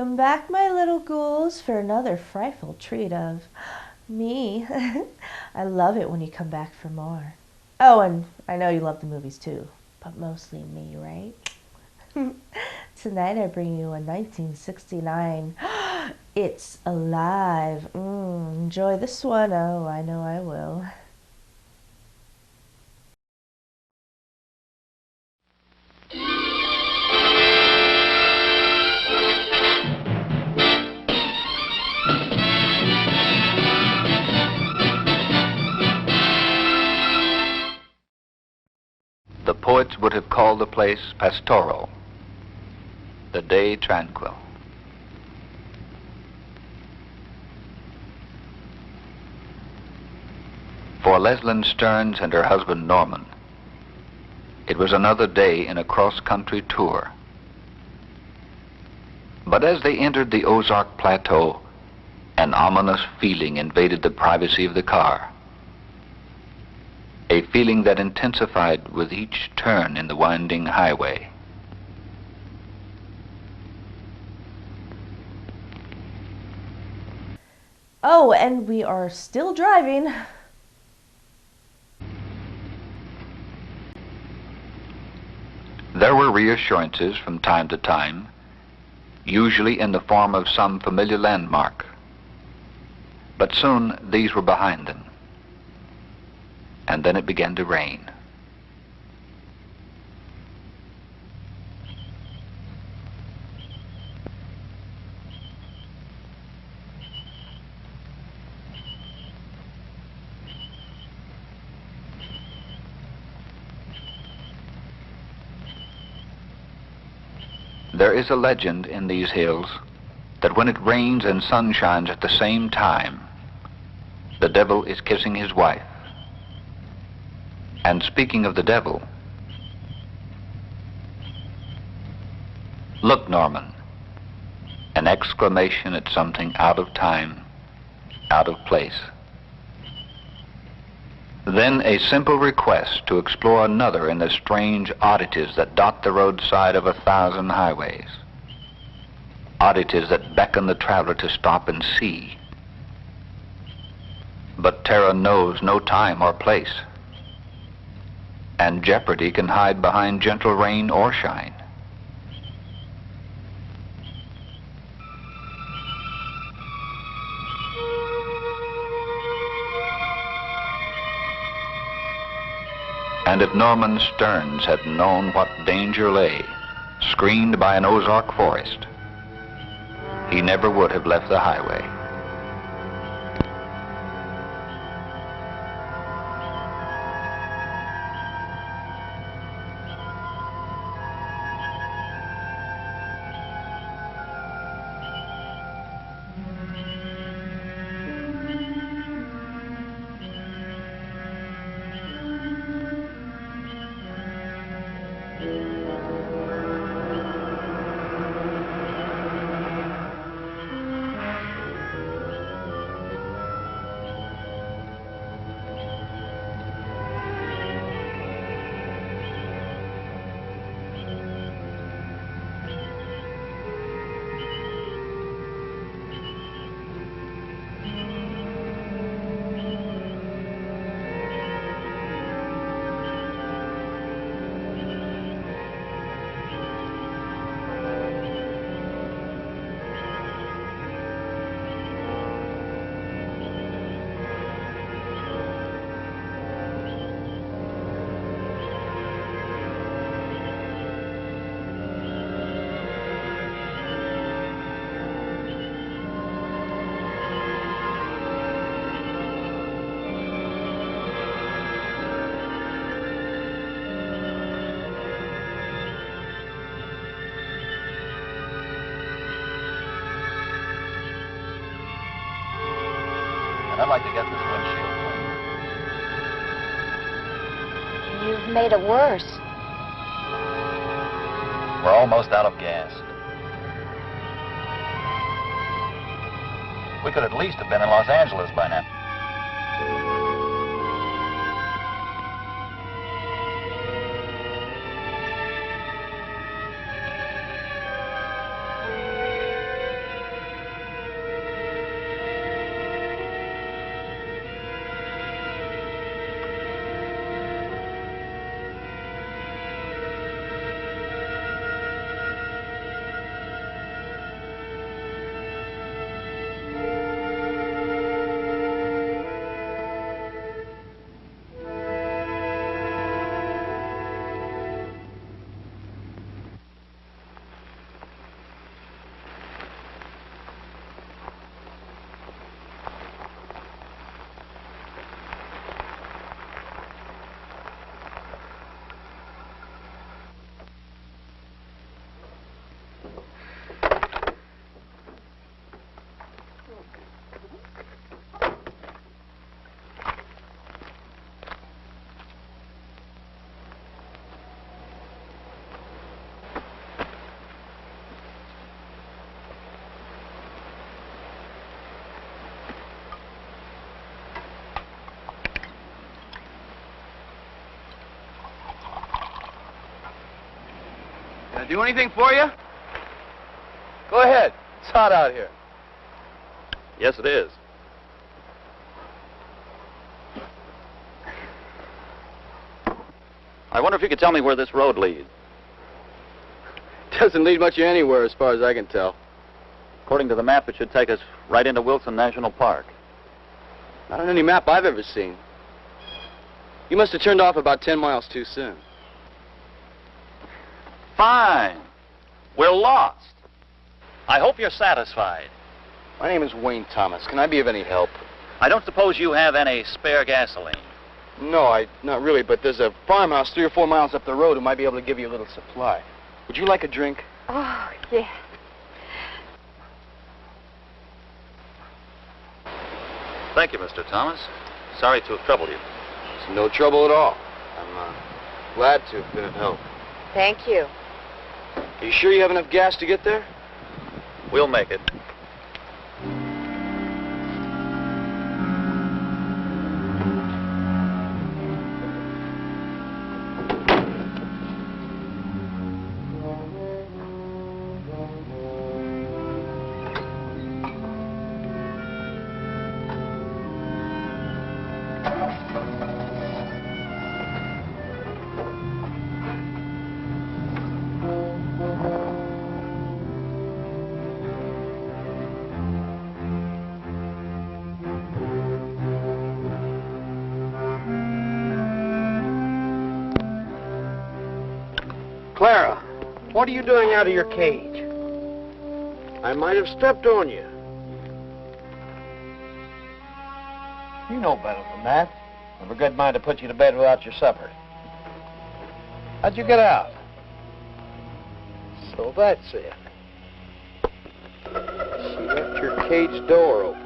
Welcome back, my little ghouls, for another frightful treat of me. I love it when you come back for more. Oh, and I know you love the movies too, but mostly me, right? Tonight I bring you a 1969 It's Alive. Enjoy this one. Oh, I know I will. The poets would have called the place pastoral, the day tranquil. For Leslyn Stearns and her husband Norman, it was another day in a cross-country tour. But as they entered the Ozark Plateau, an ominous feeling invaded the privacy of the car. A feeling that intensified with each turn in the winding highway. Oh, and we are still driving. There were reassurances from time to time, usually in the form of some familiar landmark. But soon these were behind them. And then it began to rain. There is a legend in these hills that when it rains and sun shines at the same time, the devil is kissing his wife. And speaking of the devil, look, Norman, an exclamation at something out of time, out of place. Then a simple request to explore another in the strange oddities that dot the roadside of 1,000 highways. Oddities that beckon the traveler to stop and see. But terror knows no time or place. And jeopardy can hide behind gentle rain or shine. And if Norman Stearns had known what danger lay, screened by an Ozark forest, he never would have left the highway. I'd like to get this windshield cleaned. You've made it worse. We're almost out of gas. We could at least have been in Los Angeles by now. do anything for you? Go ahead. It's hot out here. Yes, it is. I wonder if you could tell me where this road leads. Doesn't lead much anywhere as far as I can tell. According to the map, it should take us right into Wilson National Park. Not on any map I've ever seen. You must have turned off about 10 miles too soon. Fine. We're lost. I hope you're satisfied. My name is Wayne Thomas. Can I be of any help? I don't suppose you have any spare gasoline. No, not really, but there's a farmhouse 3 or 4 miles up the road who might be able to give you a little supply. Would you like a drink? Oh, yes. Thank you, Mr. Thomas. Sorry to have troubled you. It's no trouble at all. I'm glad to have been of help. Thank you. Are you sure you have enough gas to get there? We'll make it. Clara, what are you doing out of your cage? I might have stepped on you. You know better than that. I've a good mind to put you to bed without your supper. How'd you get out? So that's it. She left your cage door open.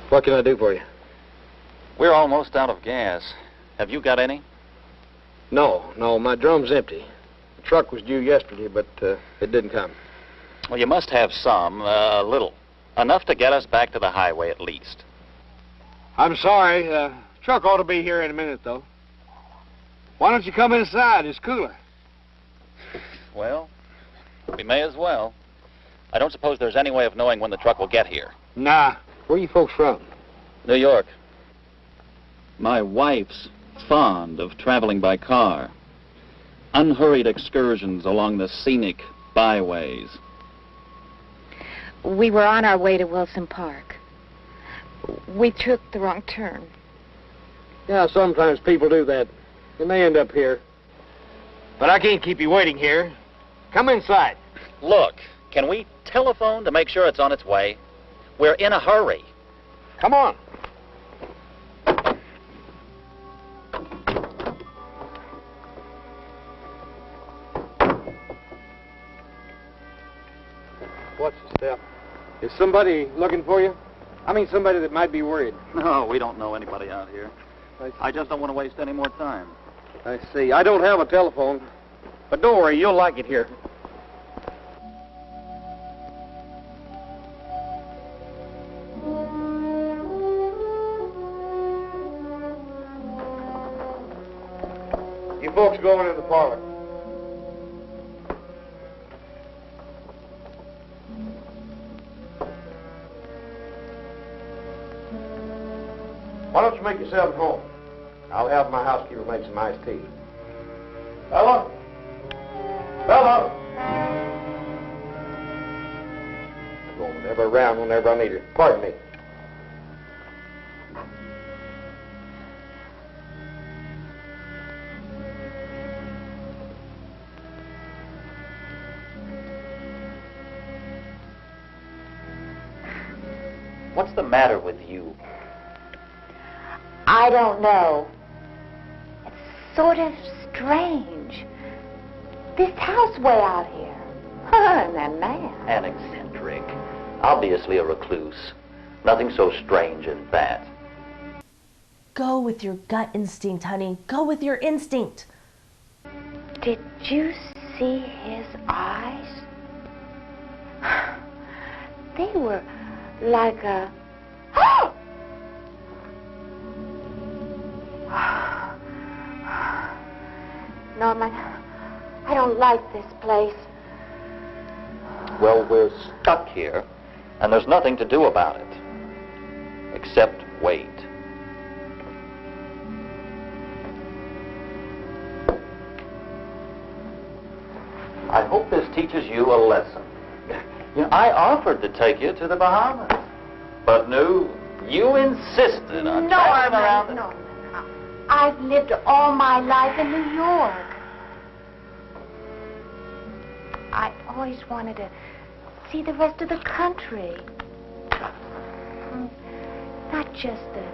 What can I do for you? We're almost out of gas. Have you got any? No, my drum's empty. The truck was due yesterday, but it didn't come. Well, you must have some, a little. Enough to get us back to the highway at least. I'm sorry. Truck ought to be here in a minute, though. Why don't you come inside? It's cooler. Well, we may as well. I don't suppose there's any way of knowing when the truck will get here. Nah. Where are you folks from? New York. My wife's fond of traveling by car. Unhurried excursions along the scenic byways. We were on our way to Wilson Park. We took the wrong turn. Yeah, sometimes people do that. And they end up here. But I can't keep you waiting here. Come inside. Look, can we telephone to make sure it's on its way? We're in a hurry. Come on. What's the step? Is somebody looking for you? I mean, somebody that might be worried. No, we don't know anybody out here. I just don't want to waste any more time. I see. I don't have a telephone. But don't worry, you'll like it here. You folks going in the parlor. Why don't you make yourself at home? I'll have my housekeeper make some iced tea. Bella? Bella? Going never around whenever I need her. Pardon me. What's the matter with you? I don't know. It's sort of strange. This house way out here. And that man. An eccentric. Obviously a recluse. Nothing so strange as that. Go with your gut instinct, honey. Go with your instinct. Did you see his eyes? They were like a... Norman, I don't like this place. Well, we're stuck here, and there's nothing to do about it. Except wait. I hope this teaches you a lesson. I offered to take you to the Bahamas. But no, you insisted on driving around. No, I've lived all my life in New York. I always wanted to see the rest of the country. Not just the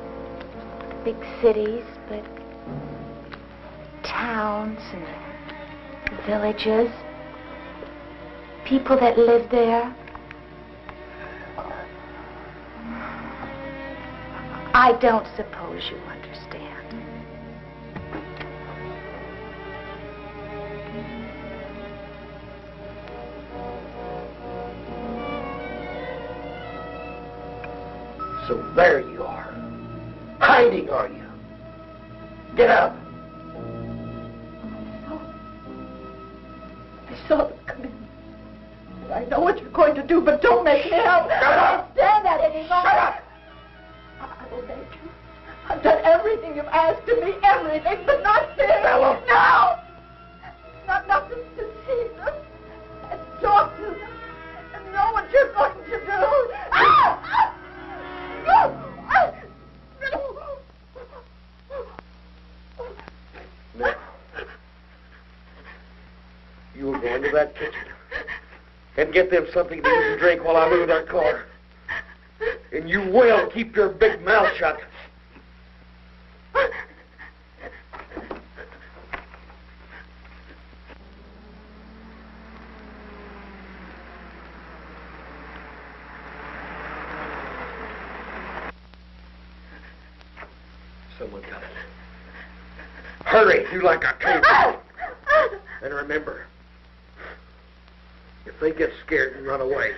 big cities, but towns and villages. People that live there. I don't suppose you understand. So there you are. Hiding, are you? Get up. I saw them come in. I know what you're going to do, but don't make me help. I can't stand that anymore. Shut up! I obeyed you. I've done everything you've asked of me, everything, but not this. Bella! No! Not nothing to see them and talk to them and know what you're going to do. Ah! Now, you will go into that kitchen and get them something to eat and drink while I move that car. And you will keep your big mouth shut. Someone coming. Hurry, do like I told you. And remember, if they get scared and run away,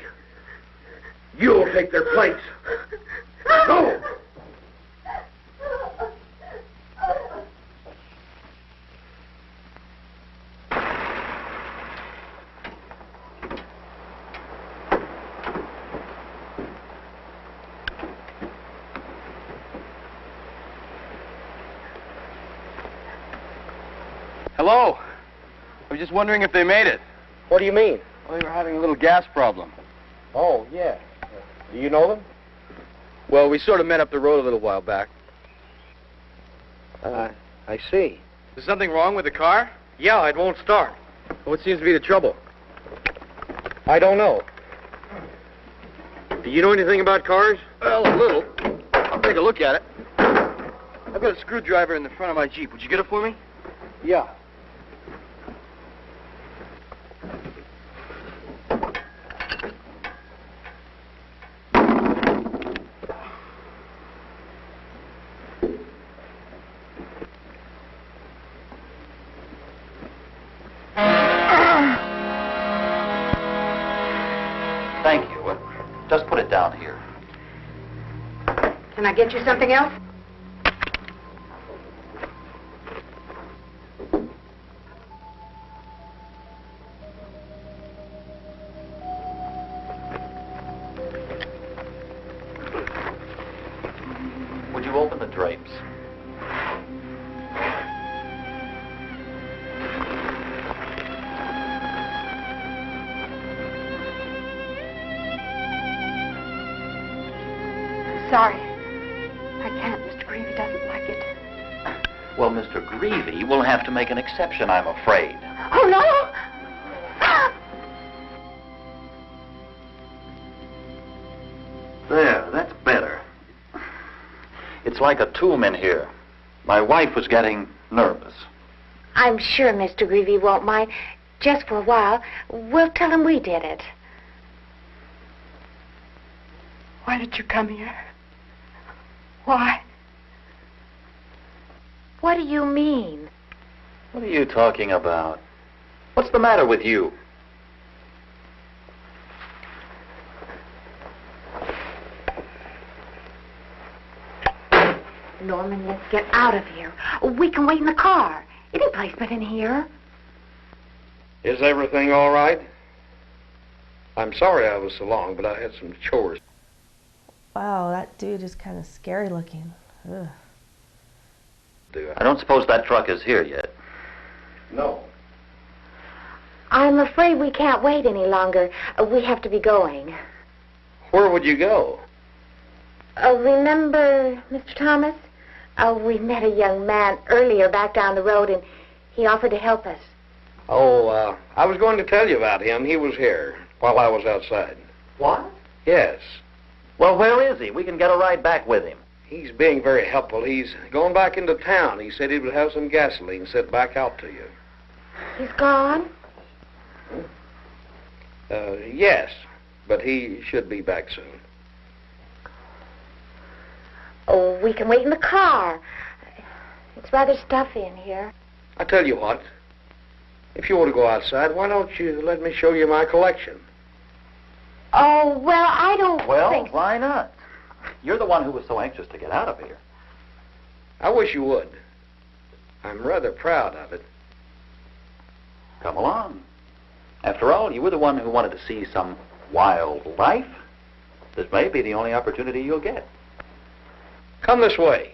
you'll take their place. Go! Hello. I was just wondering if they made it. What do you mean? Well, they were having a little gas problem. Oh, yeah. Do you know them? Well, we sort of met up the road a little while back. I see. Is something wrong with the car? Yeah, it won't start. What seems to be the trouble? I don't know. Do you know anything about cars? Well, a little. I'll take a look at it. I've got a screwdriver in the front of my Jeep. Would you get it for me? Yeah. Thank you. Just put it down here. Can I get you something else? Would you open the drapes? Sorry. I can't. Mr. Greavy doesn't like it. Well, Mr. Greavy will have to make an exception, I'm afraid. Oh, no! There, that's better. It's like a tomb in here. My wife was getting nervous. I'm sure Mr. Greavy won't mind. Just for a while. We'll tell him we did it. Why did you come here? Why? What do you mean? What are you talking about? What's the matter with you? Norman, let's get out of here. We can wait in the car. Any place but in here. Is everything all right? I'm sorry I was so long, but I had some chores. Wow, that dude is kind of scary looking. Ugh. I don't suppose that truck is here yet. No. I'm afraid we can't wait any longer. We have to be going. Where would you go? Remember, Mr. Thomas? We met a young man earlier back down the road, and he offered to help us. Oh, I was going to tell you about him. He was here while I was outside. What? Yes. Well, where is he? We can get a ride back with him. He's being very helpful. He's going back into town. He said he would have some gasoline sent back out to you. He's gone? Yes, but he should be back soon. Oh, we can wait in the car. It's rather stuffy in here. I tell you what, if you want to go outside, why don't you let me show you my collection? Oh, well, I don't Well, think... why not? You're the one who was so anxious to get out of here. I wish you would. I'm rather proud of it. Come along. After all, you were the one who wanted to see some wildlife. This may be the only opportunity you'll get. Come this way.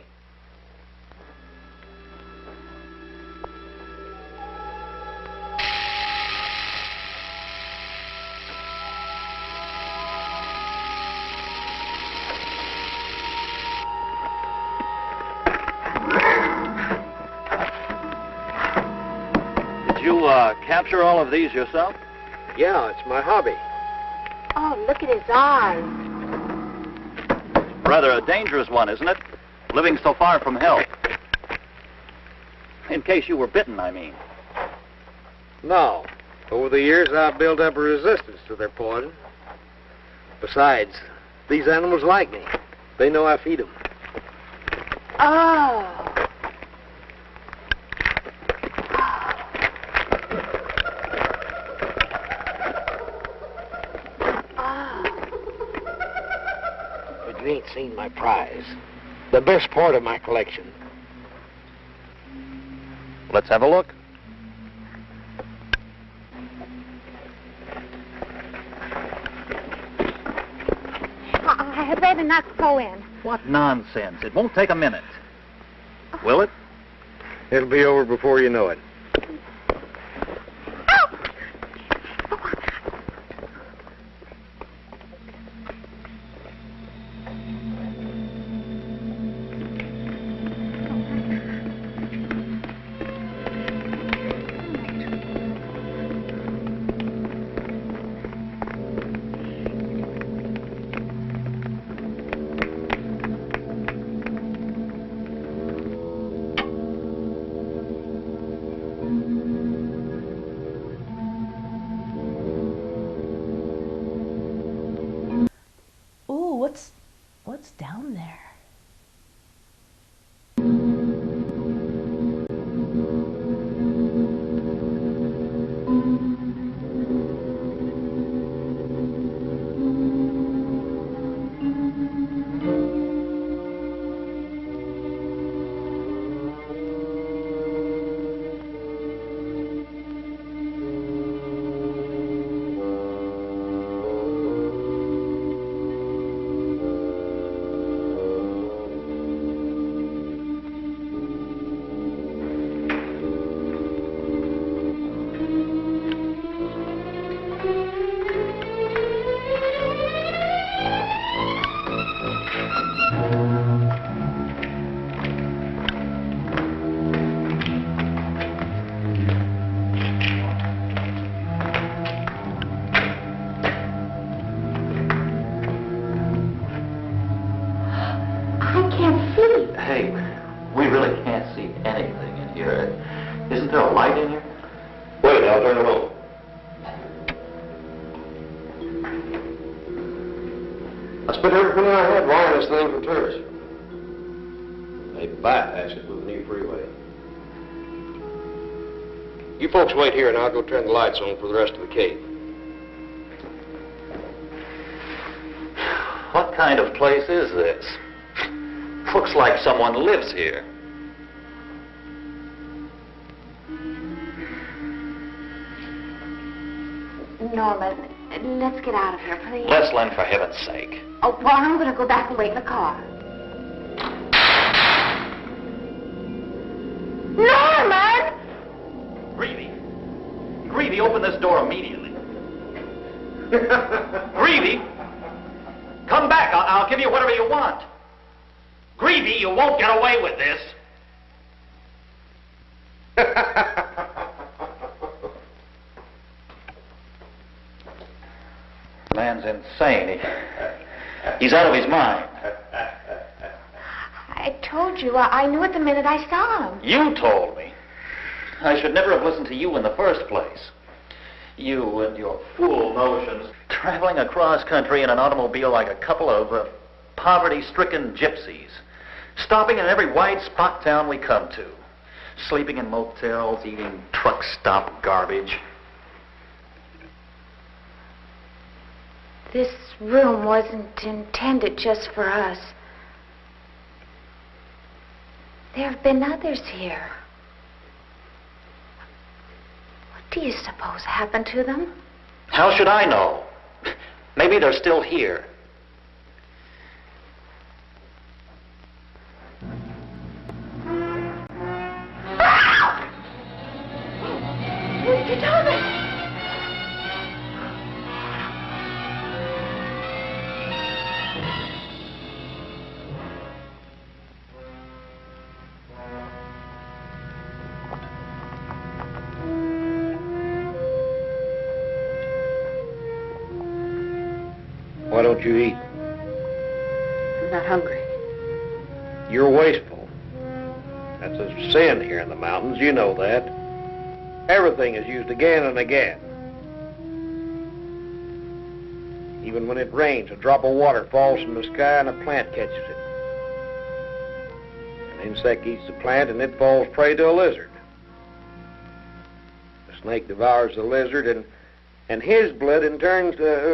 Did you capture all of these yourself? Yeah, it's my hobby. Oh, look at his eyes. Rather a dangerous one, isn't it? Living so far from help. In case you were bitten, I mean. No. Over the years, I've built up a resistance to their poison. Besides, these animals like me. They know I feed them. Oh. But you ain't seen my prize. The best part of my collection. Let's have a look. I had better not go in. What nonsense. It won't take a minute. Will it? It'll be over before you know it. Say, we really can't see anything in here. Isn't there a light in here? Wait, I'll turn it on. I spent every penny I had wiring this thing for tourists. They bypass it with the new freeway. You folks wait here and I'll go turn the lights on for the rest of the cave. What kind of place is this? Looks like someone lives here. Norman, let's get out of here, please. Leslin, for heaven's sake. Oh, well, I'm going to go back and wait in the car. Norman! Greavy, open this door immediately. Greavy, come back. I'll give you whatever you want. Greavy, you won't get away with this. Man's insane. He's out of his mind. I told you. I knew it the minute I saw him. You told me. I should never have listened to you in the first place. You and your fool notions. Traveling across country in an automobile like a couple of poverty-stricken gypsies. Stopping in every white spot town we come to. Sleeping in motels, eating truck stop garbage. This room wasn't intended just for us. There have been others here. What do you suppose happened to them? How should I know? Maybe they're still here. What did you tell me? Why don't you eat? I'm not hungry. You're wasteful. That's a sin here in the mountains, you know that. Everything is used again and again. Even when it rains, a drop of water falls from the sky and a plant catches it. An insect eats the plant and it falls prey to a lizard. The snake devours the lizard and his blood in turn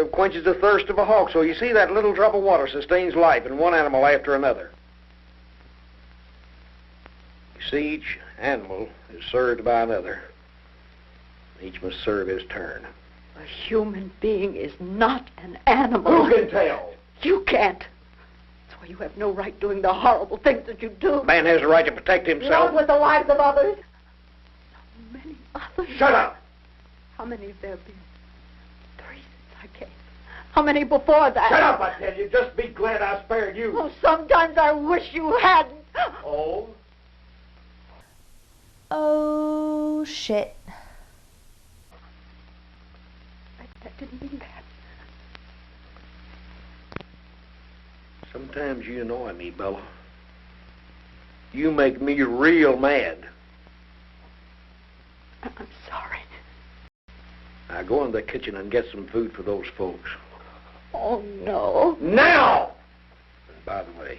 quenches the thirst of a hawk. So you see, that little drop of water sustains life in one animal after another. You see, each animal is served by another. Each must serve his turn. A human being is not an animal. Who can tell? You can't. That's why you have no right doing the horrible things that you do. Man has a right to protect himself. Not with the lives of others. So many others. Shut up! How many have there been? 3 since I came. How many before that? Shut up, I tell you. Just be glad I spared you. Oh, sometimes I wish you hadn't. Oh? Oh, shit. I didn't mean that. Sometimes you annoy me, Bella. You make me real mad. I'm sorry. Now go in the kitchen and get some food for those folks. Oh, no. Now! And by the way,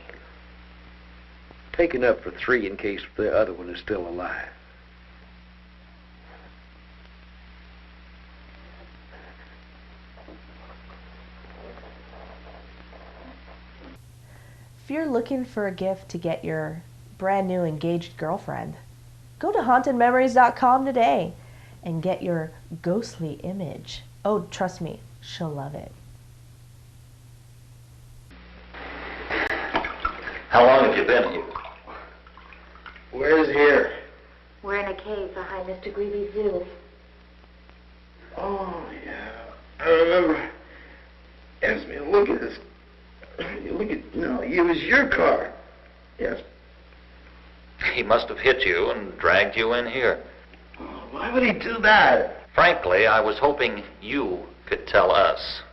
take enough for 3 in case the other one is still alive. If you're looking for a gift to get your brand new engaged girlfriend, go to hauntedmemories.com today and get your ghostly image. Oh, trust me, she'll love it. How long have you been here? Where's here? We're in a cave behind Mr. Greavy's zoo. Oh, yeah. I remember. Ask me, look at this. Look at, no, it was your car. Yes. He must have hit you and dragged you in here. Oh, why would he do that? Frankly, I was hoping you could tell us.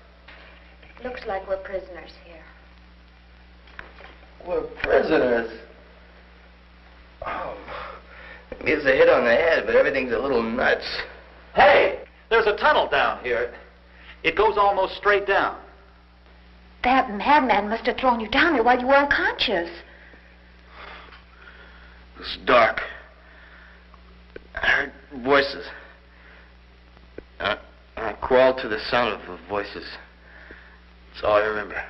Looks like we're prisoners here. We're prisoners. It's a hit on the head, but everything's a little nuts. Hey, there's a tunnel down here. It goes almost straight down. That madman must have thrown you down there while you were unconscious. It's dark. I heard voices. I crawled to the sound of the voices. That's all I remember.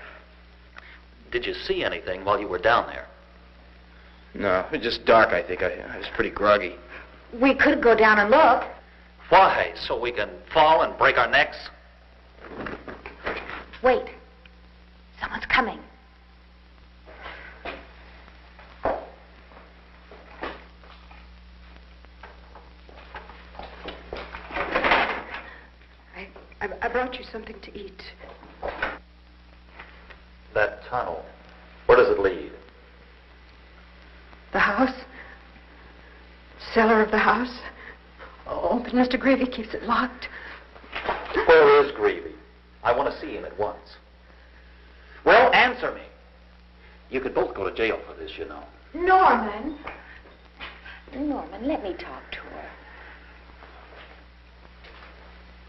Did you see anything while you were down there? No, it was just dark, I think. I was pretty groggy. We could go down and look. Why? So we can fall and break our necks? Wait. Someone's coming. I brought you something to eat. That tunnel, where does it lead? The house? Cellar of the house? Oh, but Mr. Gravy keeps it locked. Where is Greavy? I want to see him at once. Well, answer me. You could both go to jail for this, you know. Norman, let me talk to her.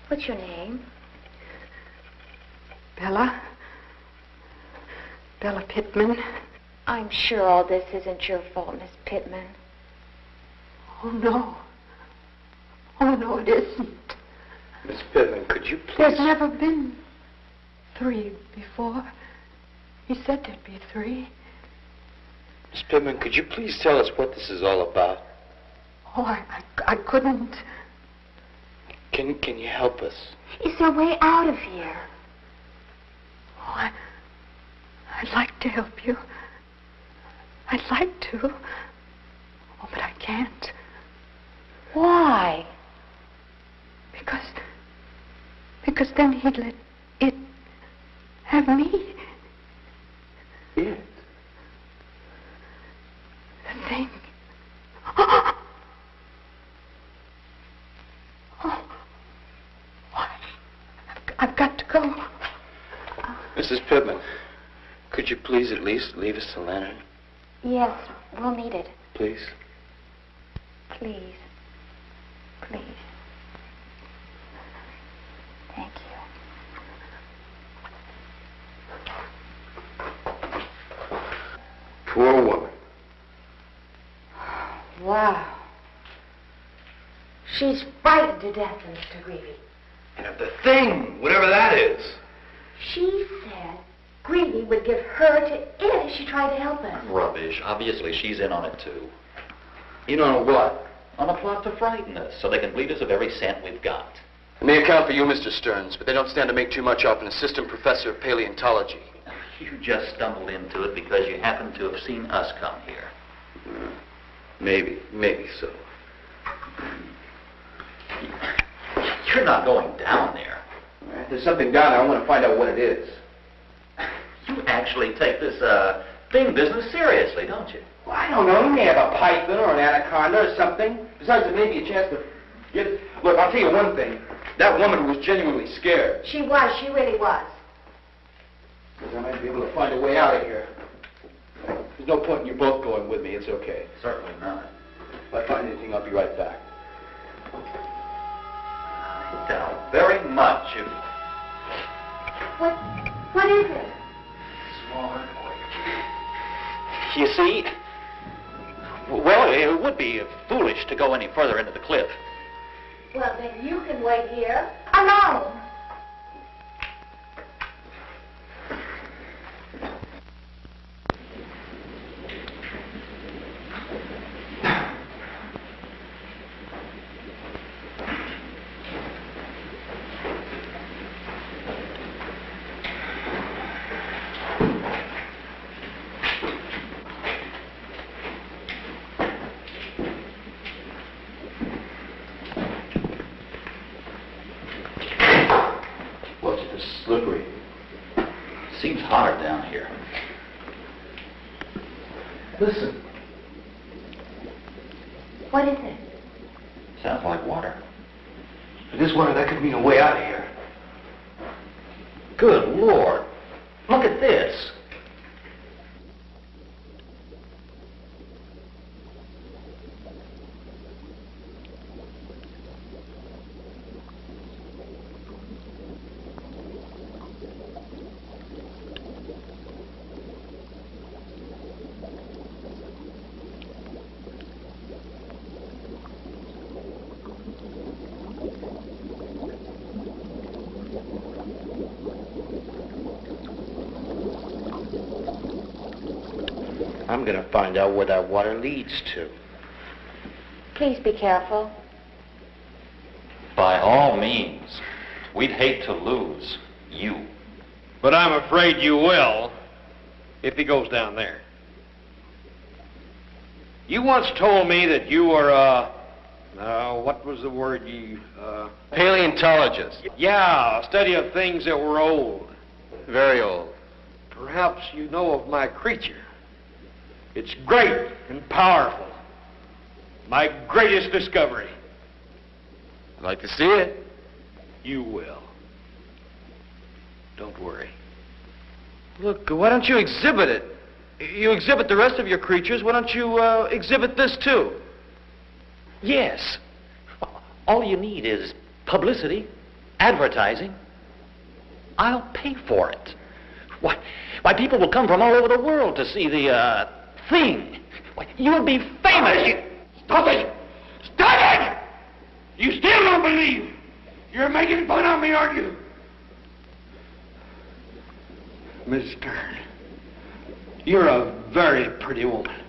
What's your name? Bella? Bella Pittman. I'm sure all this isn't your fault, Miss Pittman. Oh, no. Oh, no, it isn't. Miss Pittman, could you please... There's never been 3 before. He said there'd be 3. Miss Pittman, could you please tell us what this is all about? Oh, I couldn't. Can you help us? Is there a way out of here? Oh, I'd like to help you. I'd like to. Oh, but I can't. Why? Because then he'd let it have me. It? The thing. Oh. I've got to go. Mrs. Pittman, could you please at least leave us the lantern? Yes, we'll need it. Please? Please. Please. Thank you. Poor woman. Wow. She's frightened to death, Mr. Greavy. And of the thing, whatever that is. She said Greavy would give her to it if she tried to help us. Rubbish. Obviously, she's in on it, too. You know what? On a plot to frighten us, so they can bleed us of every cent we've got. It may account for you, Mr. Stearns, but they don't stand to make too much off an assistant professor of paleontology. You just stumbled into it because you happen to have seen us come here. Maybe so. You're not going down there. If there's something down there, I want to find out what it is. You actually take this, thing business seriously, don't you? Well, I don't know. You may have a python or an anaconda or something. Besides, there may be a chance to get... Look, I'll tell you one thing. That woman was genuinely scared. She really was. Because I might be able to find a way out of here. There's no point in you both going with me. It's okay. Certainly not. If I find anything, I'll be right back. I doubt very much if... What is it? Small earthquake. You see, well, it would be foolish to go any further into the cliff. Well, then you can wait here alone. Slippery. Seems hard down here. Listen. What is it? Sounds like water. If this water, that could mean a way out of here. Good Lord. Look at this. I'm gonna find out where that water leads to. Please be careful. By all means. We'd hate to lose you. But I'm afraid you will, if he goes down there. You once told me that you were, what was the word you, Paleontologist. Yeah, a study of things that were old. Very old. Perhaps you know of my creature. It's great and powerful. My greatest discovery. I'd like to see it. You will. Don't worry. Look, why don't you exhibit it? You exhibit the rest of your creatures, why don't you exhibit this too? Yes. All you need is publicity, advertising. I'll pay for it. Why, people will come from all over the world to see the, thing. Why, you'll be famous. Stop it! Stop it! You still don't believe. You're making fun of me, aren't you? Miss Stern, you're a very pretty woman.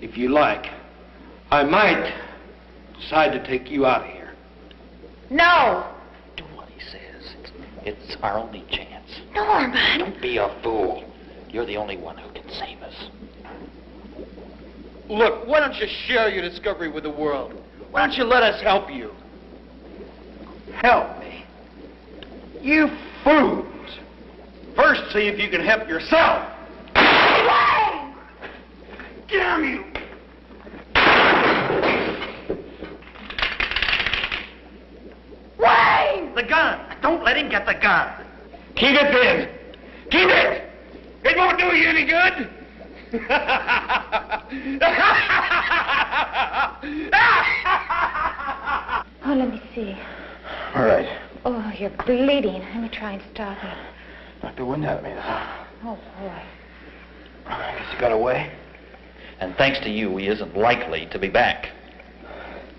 If you like, I might decide to take you out of here. No! Do what he says. It's our only chance. Norman! Don't be a fool. You're the only one who can save us. Look, why don't you share your discovery with the world? Why don't you let us help you? Help me? You fools! First, see if you can help yourself. Damn you! Wayne! The gun! Don't let him get the gun! Keep it then! Keep it! It won't do you any good! Oh, let me see. All right. Oh, you're bleeding. Let me try and stop it. Knocked the wind out of me. Oh, boy. I guess you got away. And thanks to you, he isn't likely to be back.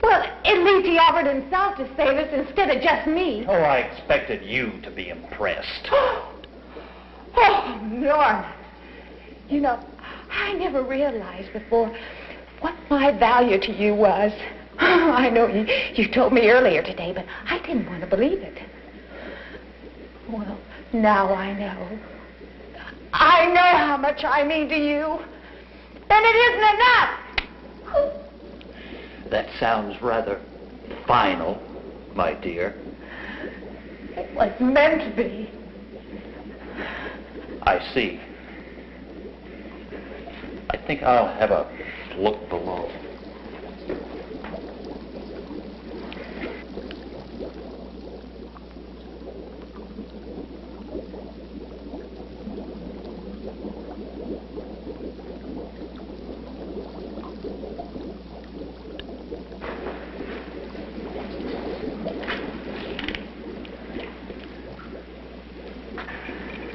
Well, at least he offered himself to save us instead of just me. Oh, I expected you to be impressed. Oh, Norman. You know, I never realized before what my value to you was. I know you told me earlier today, but I didn't want to believe it. Well, now I know. I know how much I mean to you. And it isn't enough. That sounds rather final, my dear. It was meant to be. I see. I think I'll have a look below.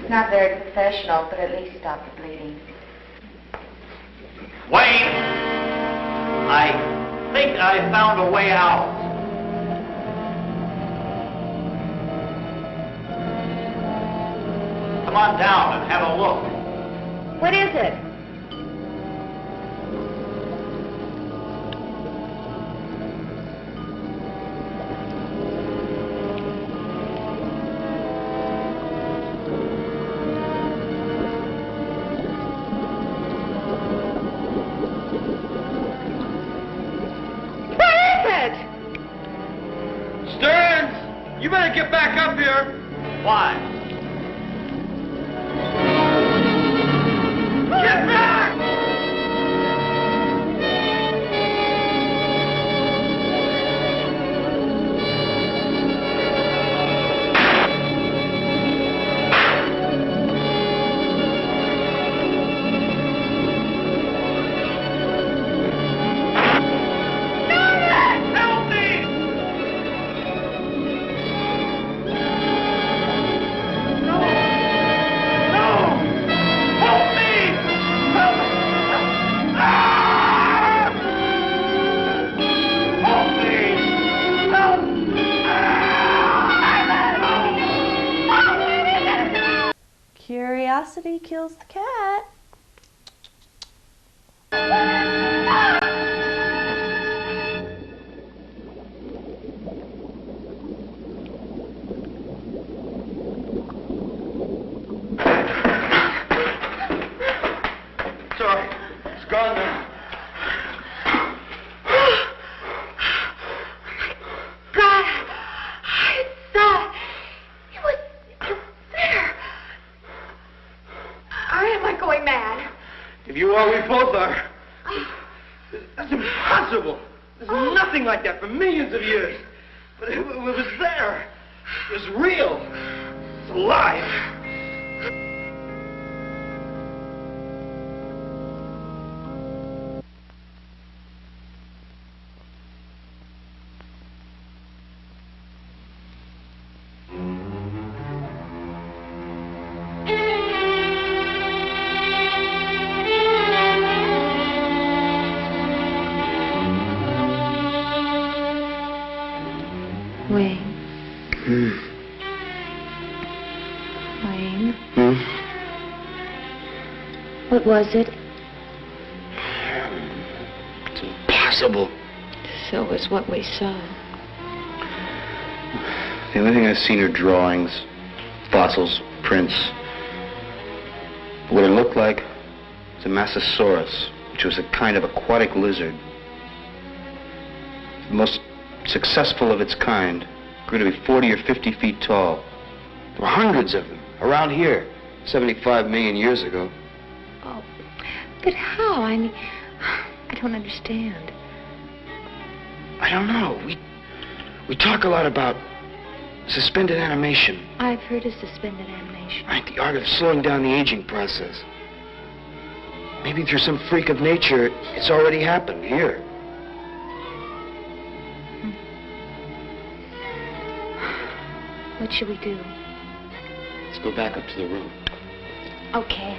Not very professional, but at least stop the bleeding. Wayne! I think I found a way out. Come on down and have a look. What is it? Stearns! You better get back up here! Why? Get back! Curiosity kills the cat. both are. That's impossible. There's nothing like that for millions of years. But it was there. It was real. It's alive. What was it? It's impossible. So was what we saw. The only thing I've seen are drawings, fossils, prints. What it looked like was a Massasaurus, which was a kind of aquatic lizard. The most successful of its kind, grew to be 40 or 50 feet tall. There were hundreds of them around here, 75 million years ago. Oh, but how? I mean, I don't understand. I don't know. We talk a lot about suspended animation. I've heard of suspended animation. Right, the art of slowing down the aging process. Maybe through some freak of nature, it's already happened here. What should we do? Let's go back up to the room. Okay.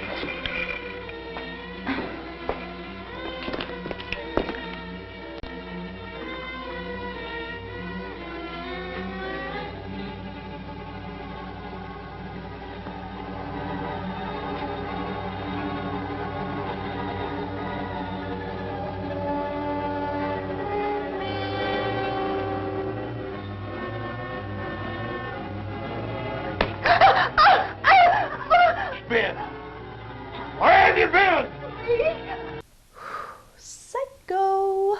Psycho.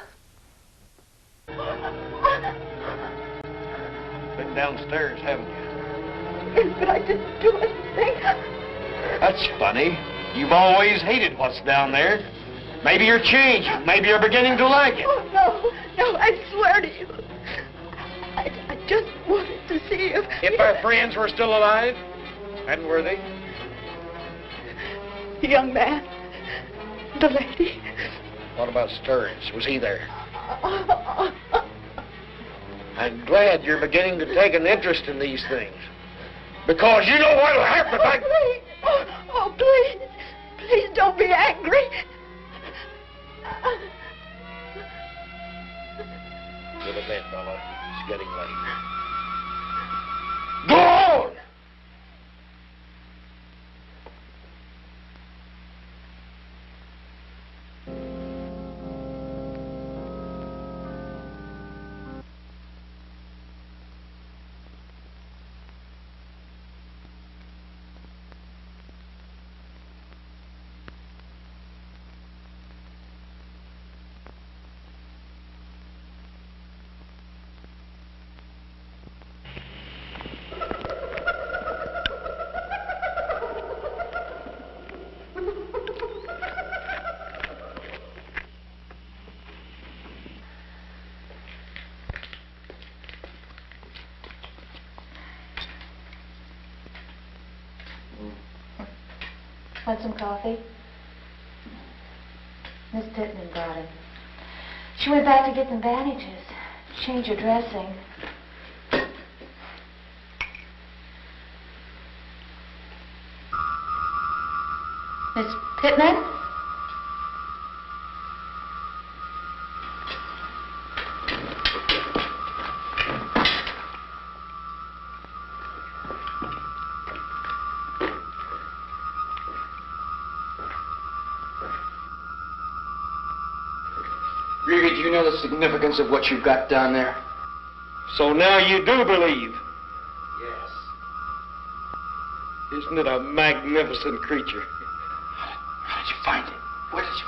Been downstairs, haven't you? But I didn't do anything. That's funny. You've always hated what's down there. Maybe you're changed. Maybe you're beginning to like it. Oh, no, I swear to you. I just wanted to see If our friends were still alive, and were they? The young man, the lady. What about Stearns? Was he there? I'm glad you're beginning to take an interest in these things. Because you know what'll happen if I... Please. Oh, please. Please don't be angry. Go to bed, Bella. It's getting late. Go on! Want some coffee? Miss Pittman brought him. She went back to get them bandages. Change her dressing. Miss Pittman? Gregory, do you know the significance of what you've got down there? So now you do believe? Yes. Isn't it a magnificent creature? How did you find it? Where did you...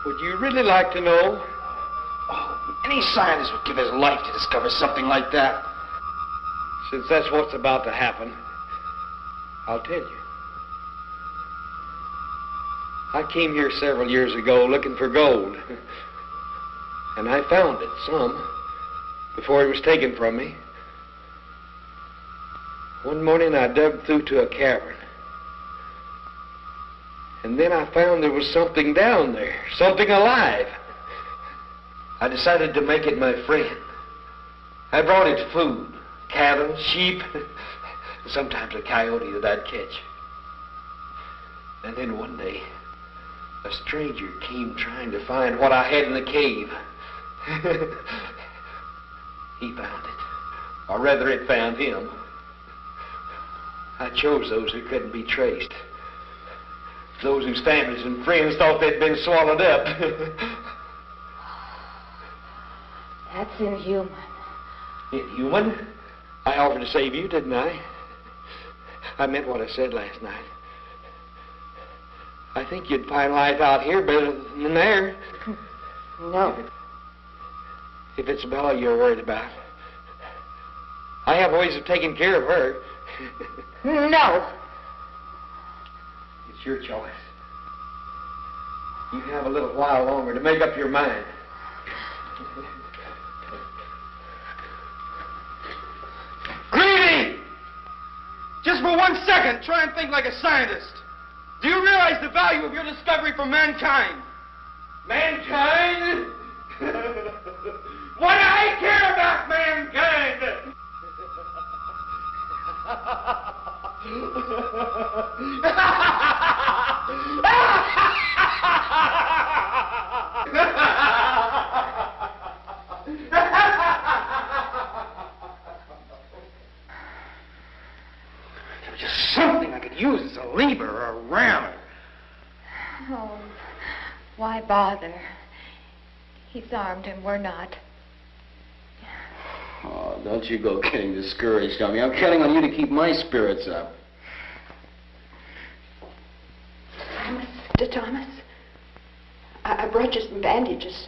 Would you really like to know? Oh, any scientist would give his life to discover something like that. Since that's what's about to happen, I'll tell you. I came here several years ago looking for gold. And I found it, some, before it was taken from me. One morning I dug through to a cavern. And then I found there was something down there, something alive. I decided to make it my friend. I brought it food, cattle, sheep, and sometimes a coyote that I'd catch. And then one day, a stranger came trying to find what I had in the cave. He found it, or rather it found him. I chose those who couldn't be traced. Those whose families and friends thought they'd been swallowed up. That's inhuman. Inhuman? I offered to save you, didn't I? I meant what I said last night. I think you'd find life out here better than there. No. If it's Bella you're worried about, I have ways of taking care of her. No. It's your choice. You have a little while longer to make up your mind. Greedy! Just for 1 second, try and think like a scientist. Do you realize the value of your discovery for mankind? Mankind? What do I care about mankind? Just something I could use as a lever or a ram. Oh, why bother? He's armed and we're not. Oh, don't you go getting discouraged on me. I'm counting on you to keep my spirits up. Mr. Thomas, I brought you some bandages.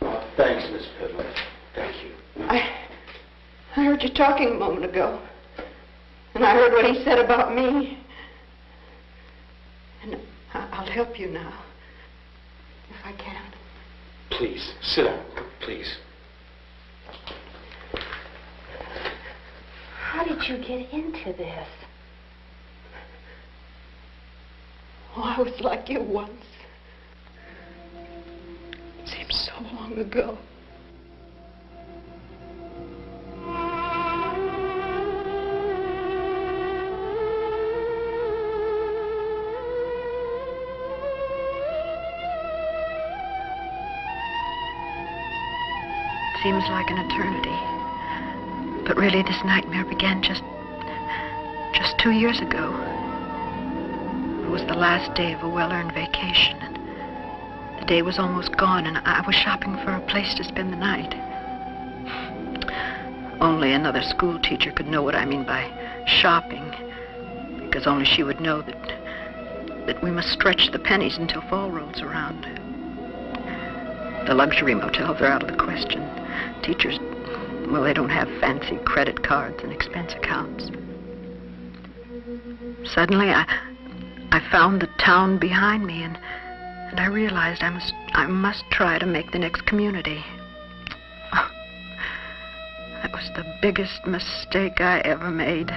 Oh, thanks, Miss Piddler. Thank you. I heard you talking a moment ago. And I heard what he said about me. And I'll help you now, if I can. Please, sit down, please. How did you get into this? Oh, I was like you once. It seems so long ago. Seems like an eternity. But really, this nightmare began just 2 years ago. It was the last day of a well-earned vacation, and the day was almost gone, and I was shopping for a place to spend the night. Only another school teacher could know what I mean by shopping, because only she would know that we must stretch the pennies until fall rolls around. The luxury motels are out of the question. Teachers, well, they don't have fancy credit cards and expense accounts. Suddenly, I found the town behind me, and I realized I must try to make the next community. That was the biggest mistake I ever made.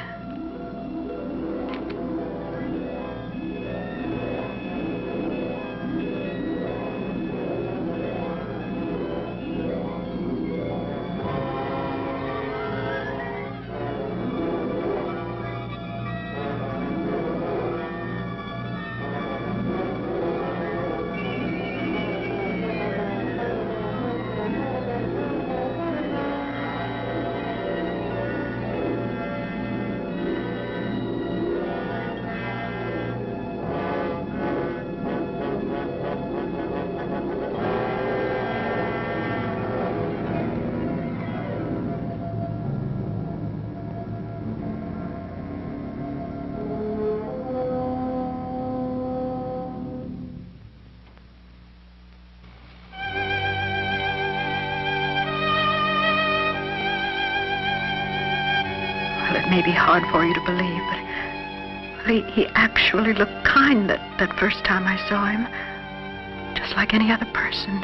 It may be hard for you to believe, He actually looked kind that first time I saw him. Just like any other person.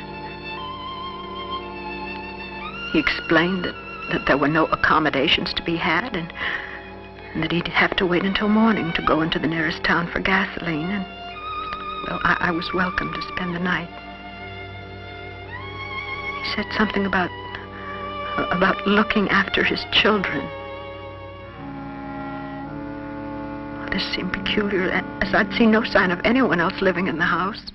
He explained that there were no accommodations to be had and that he'd have to wait until morning to go into the nearest town for gasoline. And, well, I was welcome to spend the night. He said something about looking after his children. Well, this seemed peculiar, as I'd seen no sign of anyone else living in the house.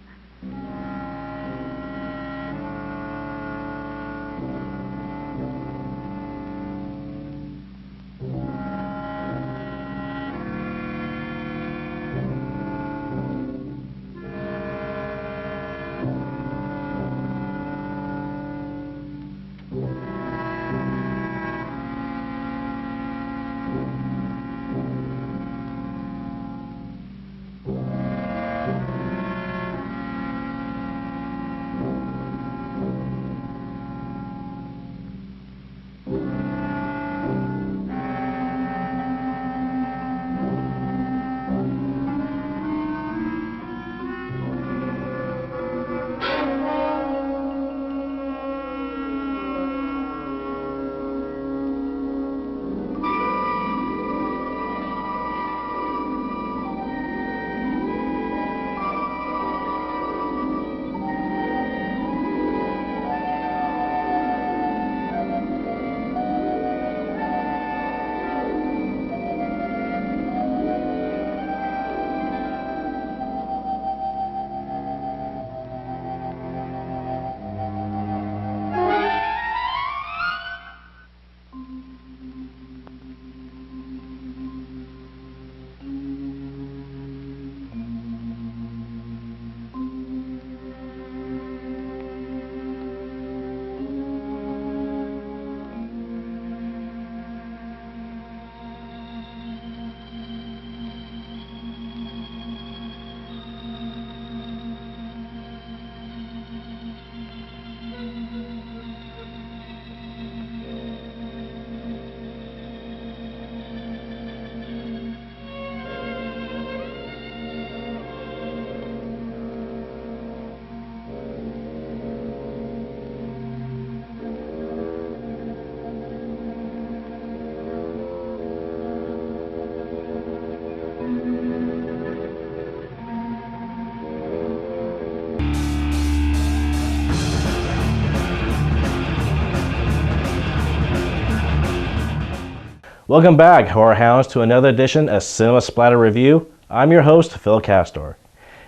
Welcome back, horror hounds, to another edition of Cinema Splatter Review. I'm your host, Phil Castor.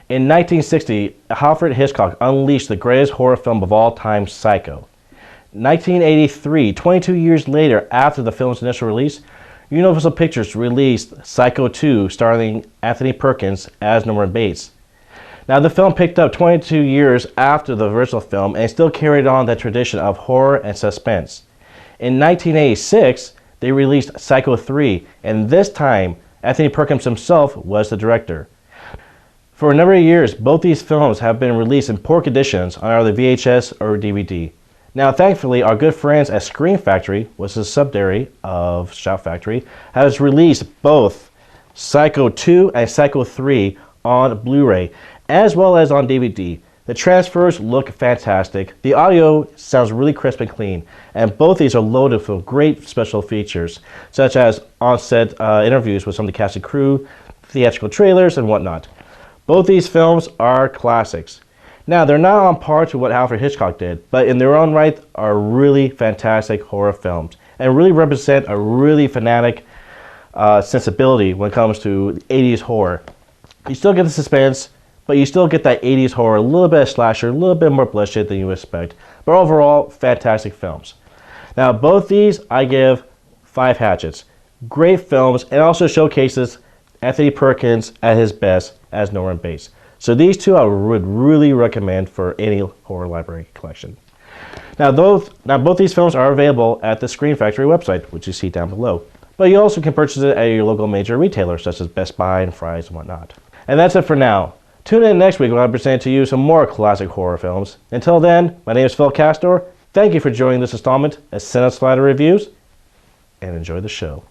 In 1960, Alfred Hitchcock unleashed the greatest horror film of all time, Psycho. 1983, 22 years later after the film's initial release, Universal Pictures released Psycho 2, starring Anthony Perkins as Norman Bates. Now, the film picked up 22 years after the original film and still carried on that tradition of horror and suspense. In 1986, they released Psycho 3, and this time, Anthony Perkins himself was the director. For a number of years, both these films have been released in poor conditions on either VHS or DVD. Now, thankfully, our good friends at Screen Factory, which is a subsidiary of Shout Factory, has released both Psycho 2 and Psycho 3 on Blu-ray, as well as on DVD. The transfers look fantastic. The audio sounds really crisp and clean, and both these are loaded with great special features, such as on-set interviews with some of the cast and crew, theatrical trailers, and whatnot. Both these films are classics. Now, they're not on par to what Alfred Hitchcock did, but in their own right are really fantastic horror films, and really represent a really fanatic sensibility when it comes to 80s horror. You still get the suspense, but you still get that 80s horror, a little bit of slasher, a little bit more bloodshed than you expect. But overall, fantastic films. Now, both these I give 5 hatchets. Great films, and also showcases Anthony Perkins at his best as Norman Bates. So these two I would really recommend for any horror library collection. Now both these films are available at the Screen Factory website, which you see down below. But you also can purchase it at your local major retailer, such as Best Buy and Fry's and whatnot. And that's it for now. Tune in next week when I present to you some more classic horror films. Until then, my name is Phil Castor. Thank you for joining this installment of Cinema Splatter Reviews, and enjoy the show.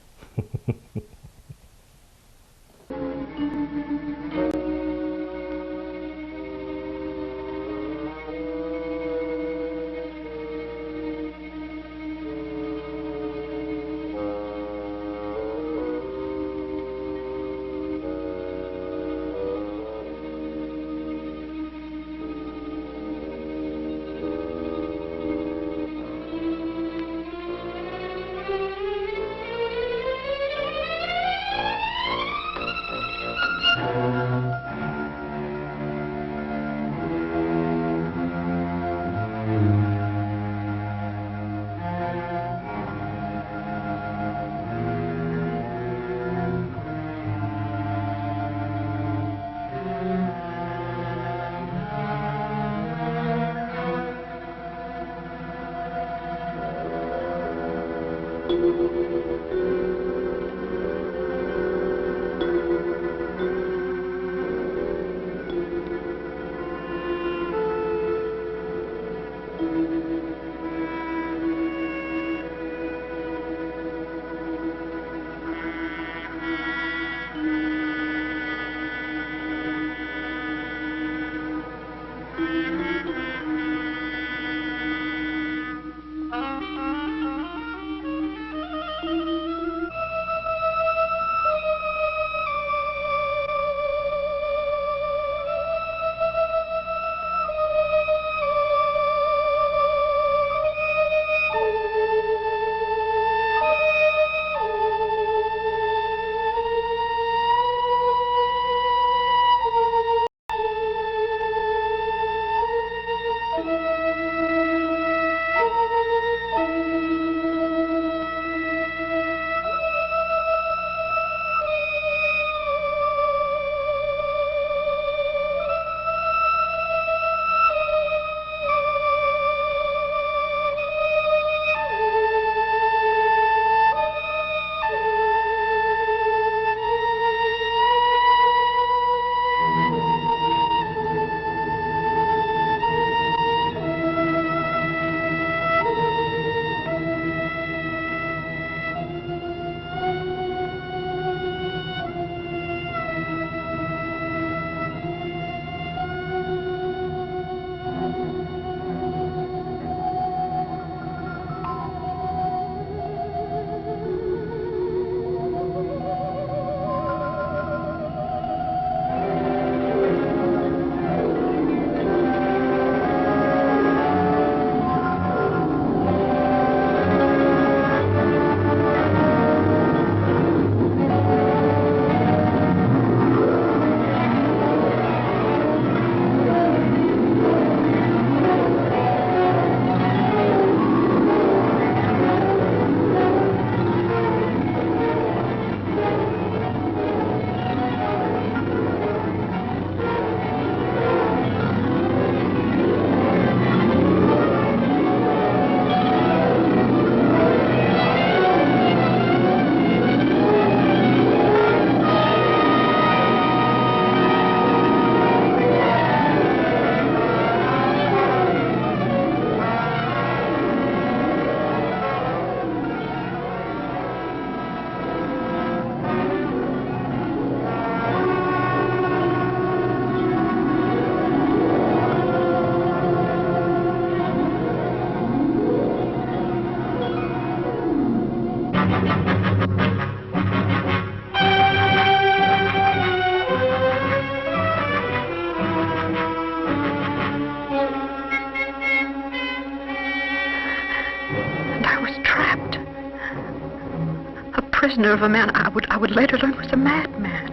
prisoner of a man I would later learn was a madman,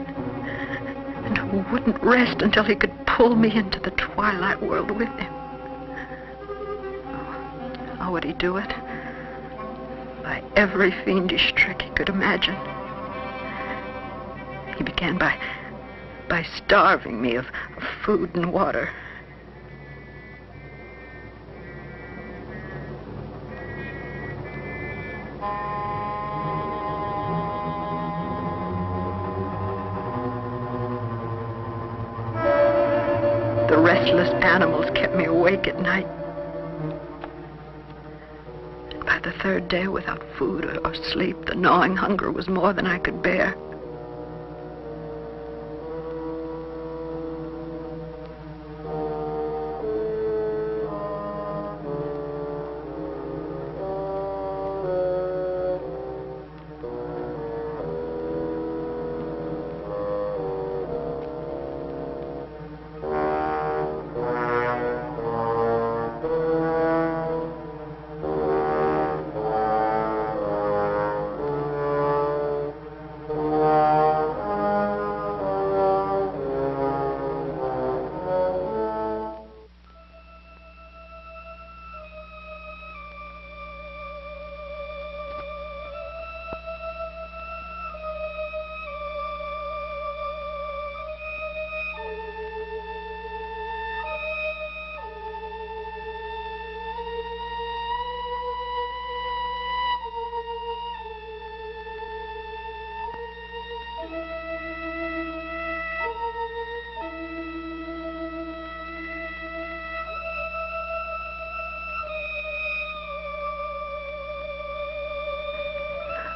and who wouldn't rest until he could pull me into the twilight world with him. How would he do it? By every fiendish trick he could imagine. He began by starving me of food and water. The restless animals kept me awake at night. And by the third day, without food or sleep, the gnawing hunger was more than I could bear.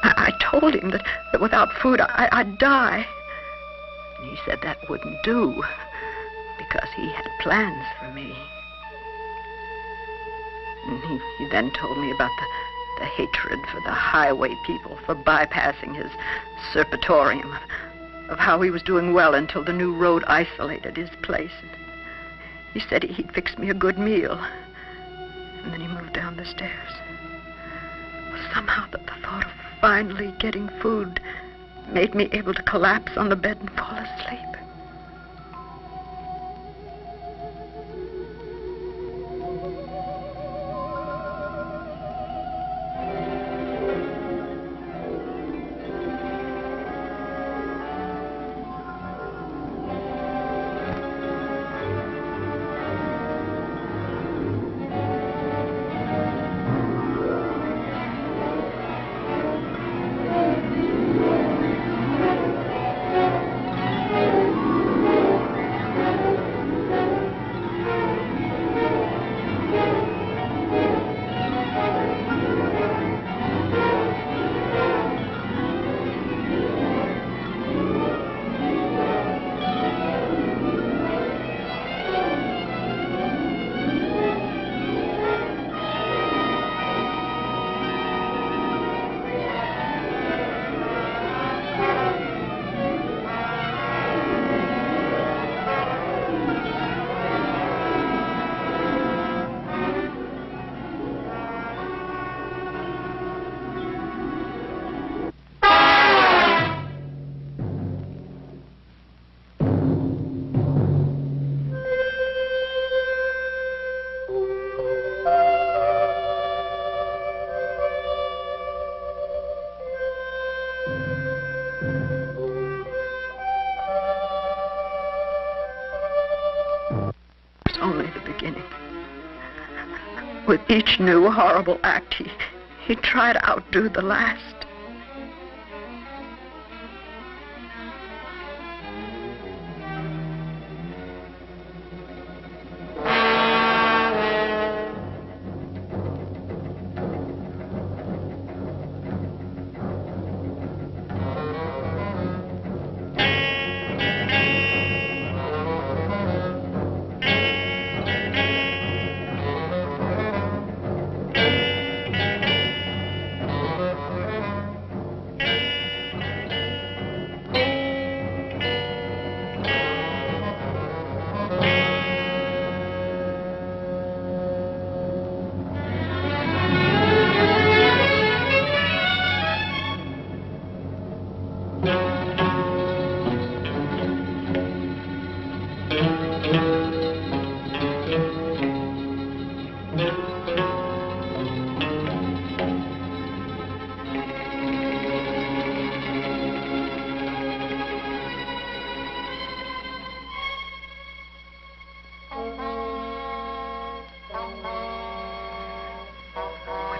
I told him that without food I'd die. And he said that wouldn't do, because he had plans for me. And he then told me about the hatred for the highway people for bypassing his serpetorium, of how he was doing well until the new road isolated his place. And he said he'd fix me a good meal. And then he moved down the stairs. Somehow the thought of finally getting food made me able to collapse on the bed and fall asleep. Only the beginning. With each new horrible act, he tried to outdo the last. With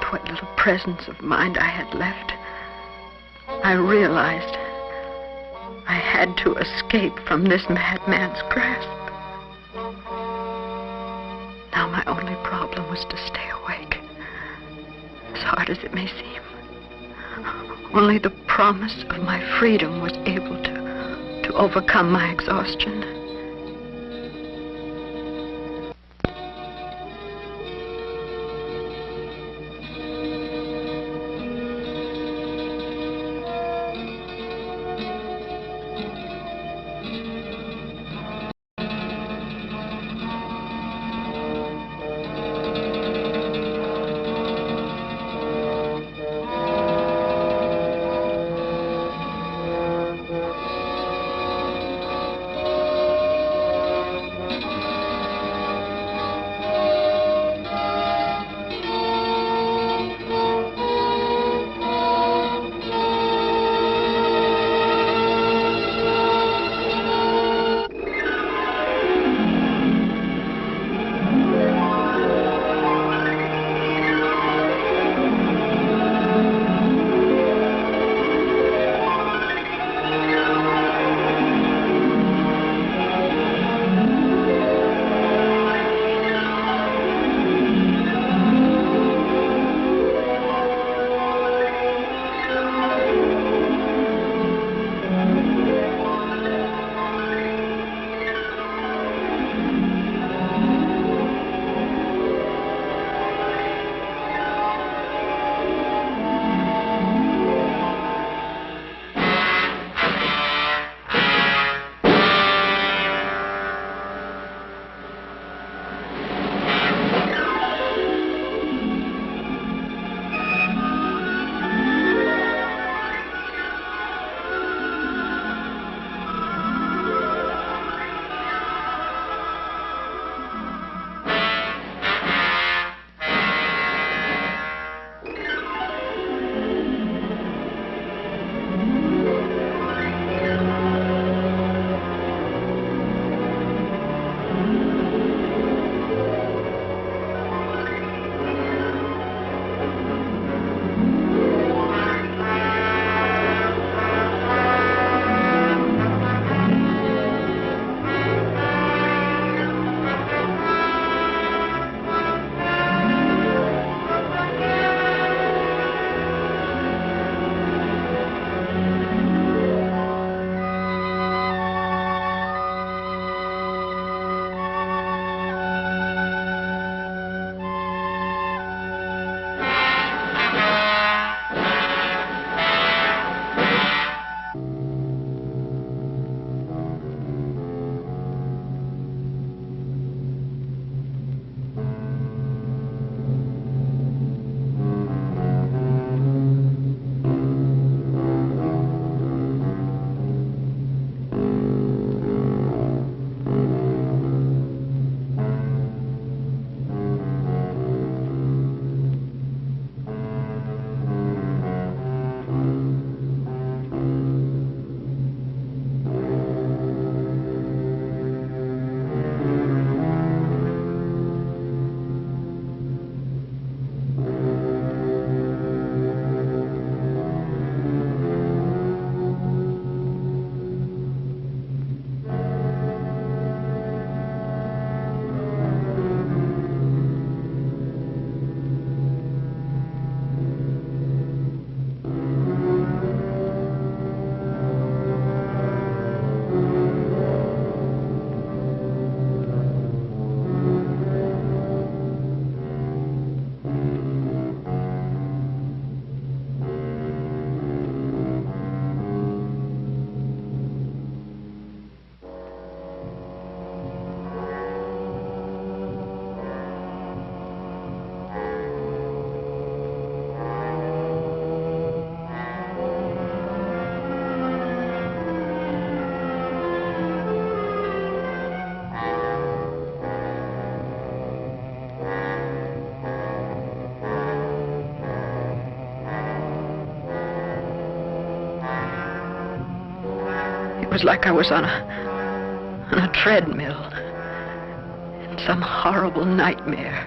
what little presence of mind I had left, I realized I had to escape from this madman's grasp. Now my only problem was to stay awake, as hard as it may seem. Only the promise of my freedom was able to overcome my exhaustion. It was like I was on a treadmill in some horrible nightmare.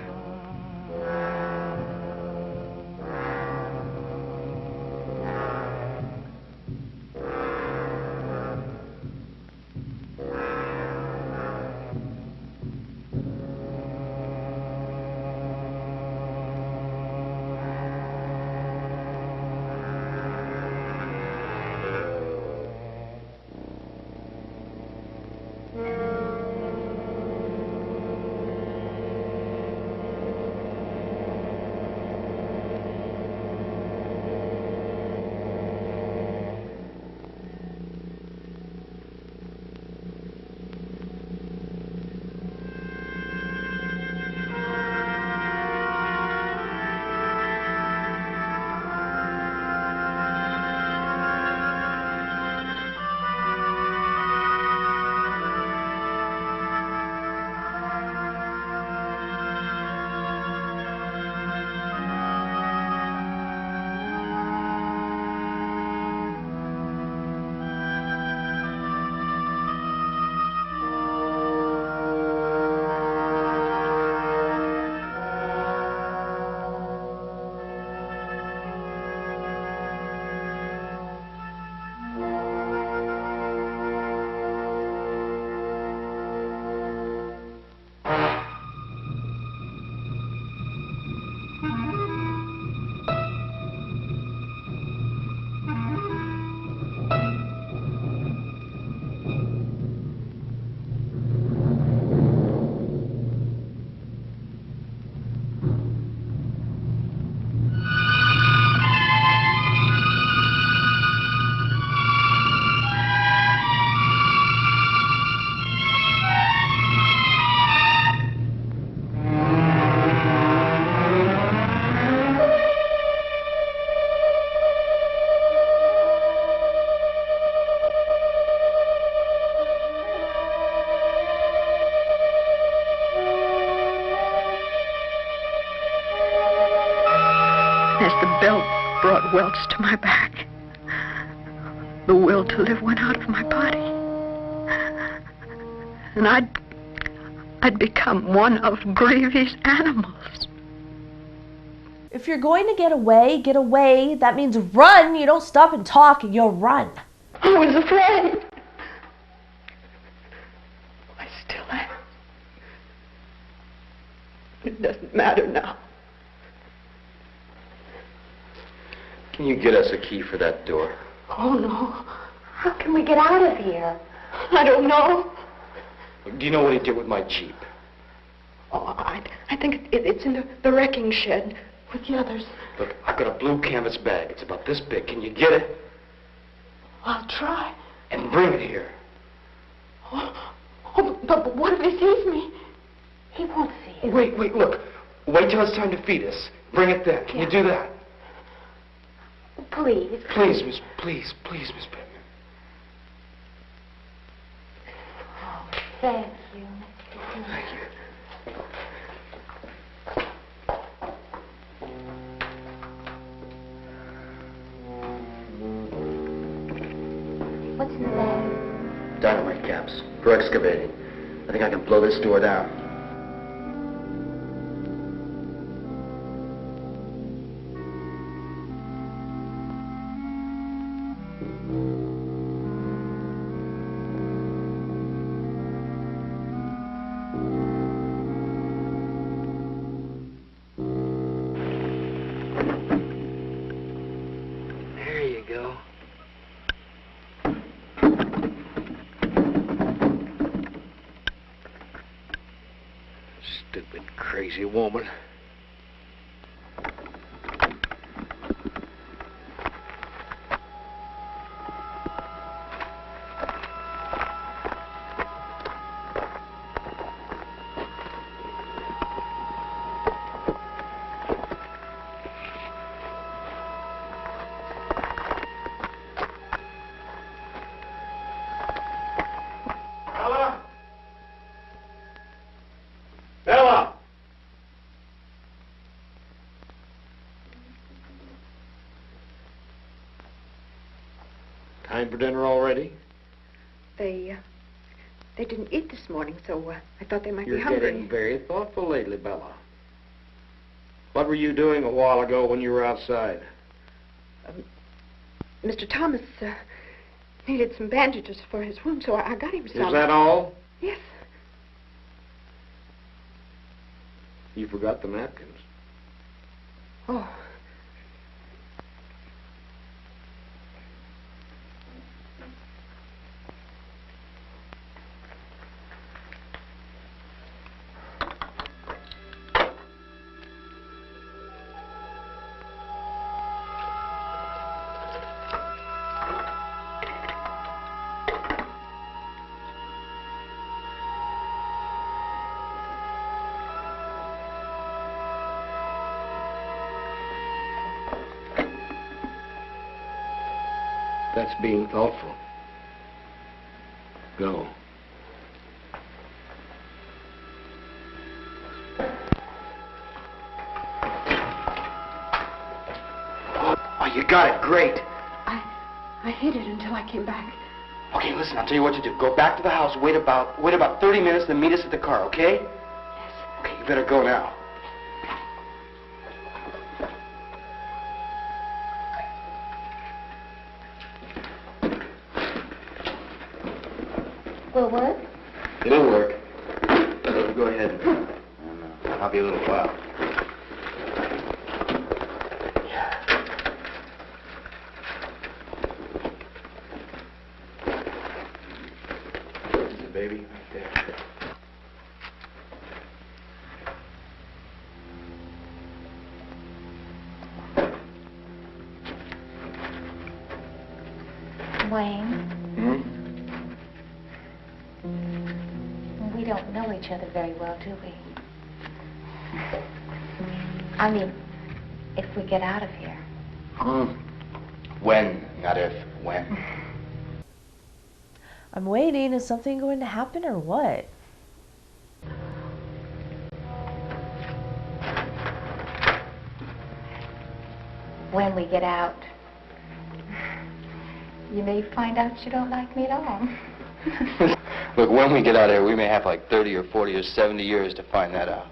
As the belt brought welts to my back, the will to live went out of my body. And I'd become one of Gravy's animals. If you're going to get away, get away. That means run. You don't stop and talk, and you'll run. I was afraid. I still am. It doesn't matter now. Can you get us a key for that door? Oh, no. How can we get out of here? I don't know. Do you know what he did with my Jeep? Oh, I think it's in the wrecking shed with the others. Look, I've got a blue canvas bag. It's about this big. Can you get it? I'll try. And bring it here. Oh, but what if he sees me? He won't see it. Wait, look. Wait till it's time to feed us. Bring it then. Can you do that? Please. Please, Miss Pittman. Oh, thank you. Thank you. What's in the bag? Dynamite caps for excavating. I think I can blow this door down. There you go. Stupid, crazy woman. Bella! Time for dinner already? They didn't eat this morning, so I thought they might You're be hungry. getting very thoughtful lately, Bella. What were you doing a while ago when you were outside? Mr. Thomas needed some bandages for his wound, so I got him some. Is that all? Yes. You forgot the napkins. Oh. That's being thoughtful. Go. Oh, you got it. Great. I hid it until I came back. Okay, listen, I'll tell you what to do. Go back to the house, wait about 30 minutes, then meet us at the car, okay? Yes. Okay, you better go now. Will it work? It'll work. Go ahead. And, I'll be a little while. This is the baby right there. Wayne, Hmm? we don't know each other very well, do we? I mean, if we get out of here. When, not if. When. I'm waiting. Is something going to happen or what? When we get out, you may find out you don't like me at all. Look, when we get out of here, we may have like 30 or 40 or 70 years to find that out.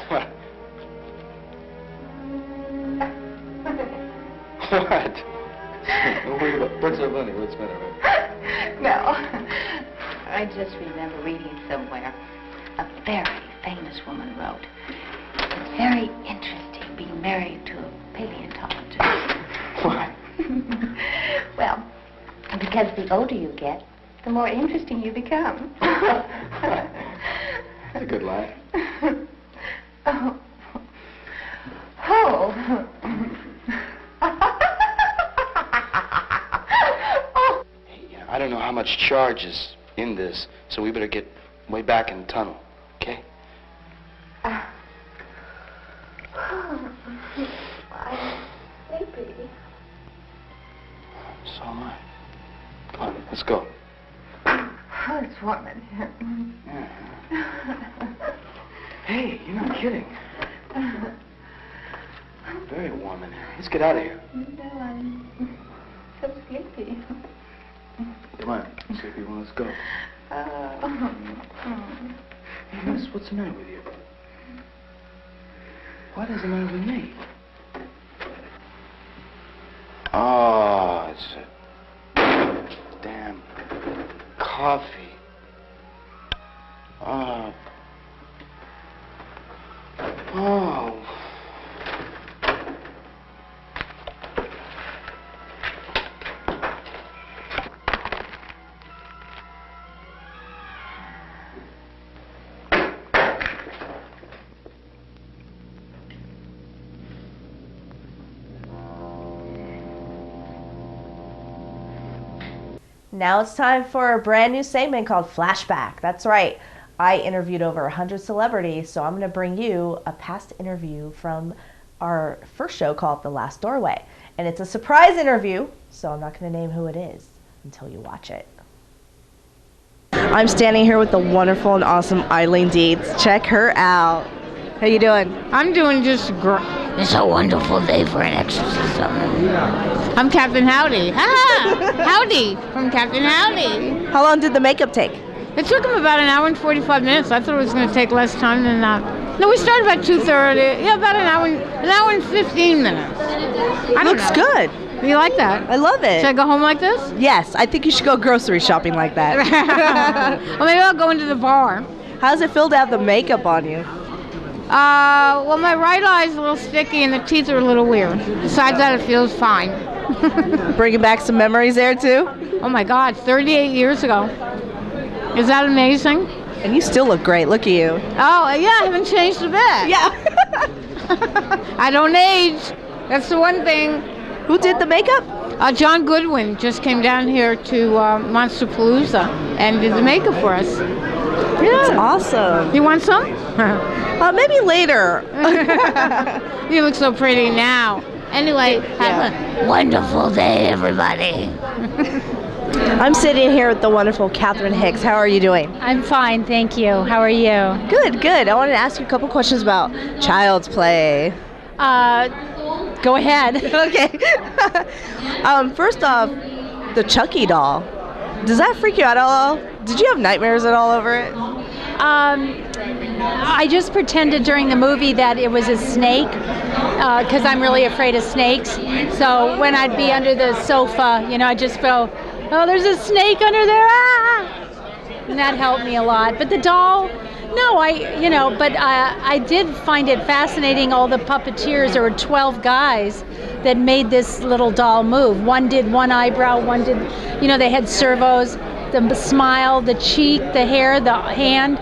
What? What? Don't worry about Prince of Money. What's the matter? No. I just remember reading somewhere a very famous woman wrote, "It's very interesting being married to a paleontologist." What? Well, because the older you get, the more interesting you become. That's a good laugh. Oh. Oh. Hey, I don't know how much charge is in this, so we better get way back in the tunnel, okay? I'm sleepy. So am I. Come on, let's go. Oh, it's warm in here. Yeah. Hey, you're not kidding. Very warm in here. Let's get out of here. No, I'm so sleepy. Come on, sleepy one, let's go. Hey, miss, what's the matter with you? What is the matter with me? Oh, it's a damn coffee. Oh. Oh. Now it's time for a brand new segment called Flashback. That's right. I interviewed over 100 celebrities, so I'm going to bring you a past interview from our first show called The Last Doorway. And it's a surprise interview, so I'm not going to name who it is until you watch it. I'm standing here with the wonderful and awesome Eileen Dietz. Check her out. How you doing? I'm doing just great. It's a wonderful day for an exorcism. I'm Captain Howdy. Howdy from Captain Howdy. How long did the makeup take? It took him about an hour and 45 minutes. I thought it was going to take less time than that. No, we started about 2:30. Yeah, about an hour and 15 minutes. Looks good. You like that? I love it. Should I go home like this? Yes, I think you should go grocery shopping like that. Or maybe I'll go into the bar. How does it feel to have the makeup on you? Well, my right eye is a little sticky and the teeth are a little weird. Besides that, it feels fine. Bringing back some memories there, too? Oh, my God, 38 years ago. Is that amazing? And you still look great. Look at you. Oh, yeah, I haven't changed a bit. Yeah. I don't age. That's the one thing. Who did the makeup? John Goodwin just came down here to Monsterpalooza and did the makeup for us. Yeah. That's awesome. You want some? Maybe later. You look so pretty now. Anyway, have a Wonderful day, everybody. I'm sitting here with the wonderful Catherine Hicks. How are you doing? I'm fine, thank you. How are you? Good, good. I wanted to ask you a couple questions about Child's Play. Go ahead. Okay. First off, the Chucky doll. Does that freak you out at all? Did you have nightmares at all over it? I just pretended during the movie that it was a snake because I'm really afraid of snakes. So when I'd be under the sofa, I'd just go, oh, there's a snake under there. Ah! And that helped me a lot. But the doll, no, I did find it fascinating, all the puppeteers. There were 12 guys that made this little doll move. One did one eyebrow, one did, they had servos, the smile, the cheek, the hair, the hand,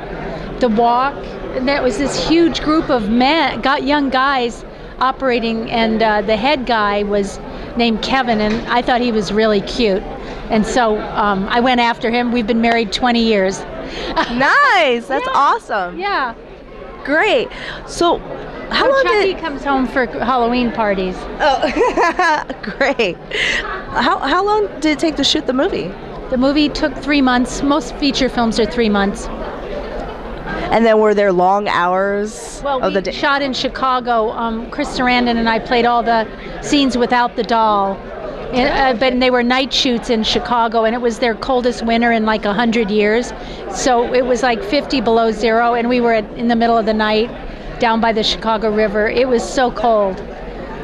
the walk. And that was this huge group of young guys operating, and the head guy was named Kevin, and I thought he was really cute. And so I went after him. We've been married 20 years. Nice. That's awesome. Yeah. Great. So how long Chucky comes home for Halloween parties. Oh, great. How long did it take to shoot the movie? The movie took 3 months. Most feature films are 3 months. And then were there long hours of the day? We shot in Chicago. Chris Sarandon and I played all the scenes without the doll. But they were night shoots in Chicago, and it was their coldest winter in like 100 years. So it was like 50 below zero, and we were in the middle of the night down by the Chicago River. It was so cold.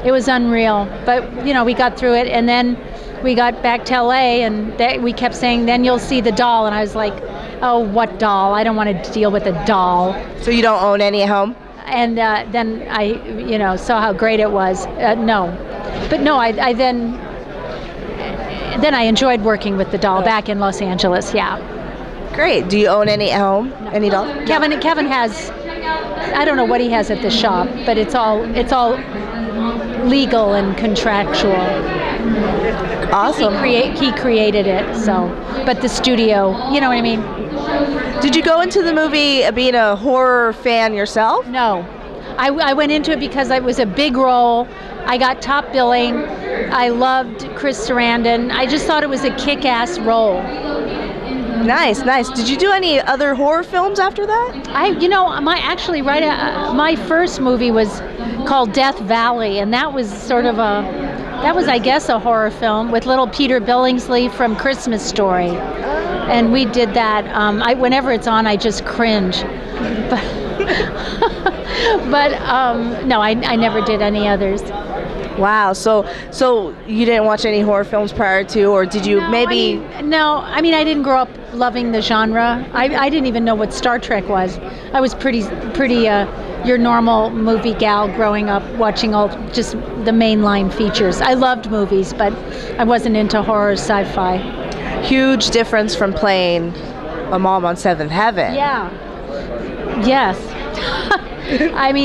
It was unreal. But, we got through it, and then we got back to LA, and we kept saying, then you'll see the doll. And I was like, oh, what doll? I don't want to deal with a doll. So you don't own any at home? And then I, saw how great it was. No. But no, I then I enjoyed working with the doll back in Los Angeles, yeah. Great. Do you own any at home? No. Any dolls? Kevin has, I don't know what he has at the shop, but it's all legal and contractual. Awesome. He created it, so, but the studio, you know what I mean? Did you go into the movie being a horror fan yourself? No. I went into it because it was a big role. I got top billing. I loved Chris Sarandon. I just thought it was a kick-ass role. Nice, nice. Did you do any other horror films after that? My first movie was called Death Valley, and that was I guess a horror film with little Peter Billingsley from Christmas Story. And we did that. Whenever it's on, I just cringe. But no, I never did any others. Wow. So you didn't watch any horror films prior to, or did you maybe? No. I didn't grow up loving the genre. I didn't even know what Star Trek was. I was pretty your normal movie gal growing up, watching all just the mainline features. I loved movies, but I wasn't into horror, sci-fi. Huge difference from playing a mom on Seventh Heaven. Yeah. Yes.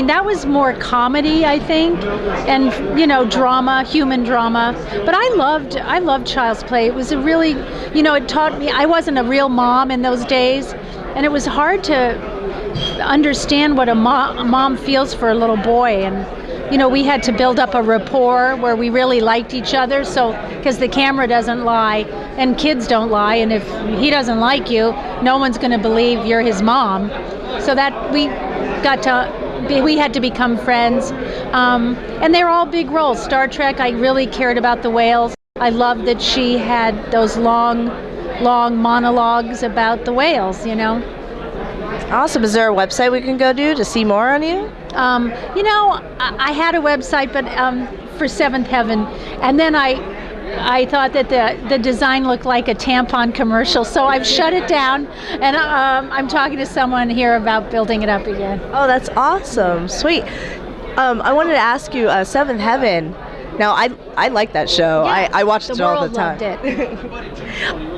That was more comedy, I think, and drama, human drama. But I loved Child's Play. It was a really, it taught me. I wasn't a real mom in those days, and it was hard to understand what a mom feels for a little boy. And we had to build up a rapport where we really liked each other. So because the camera doesn't lie, and kids don't lie, and if he doesn't like you, no one's going to believe you're his mom. So that we had to become friends. And they were all big roles. Star Trek, I really cared about the whales. I loved that she had those long monologues about the whales, you know. Awesome. Is there a website we can go to see more on you? You know, I had a website, but for Seventh Heaven, and then I thought that the design looked like a tampon commercial, so I've shut it down, and I'm talking to someone here about building it up again. Oh, that's awesome. Sweet. I wanted to ask you, Seventh Heaven. Now, I like that show. Yeah, I watched it all the time. The world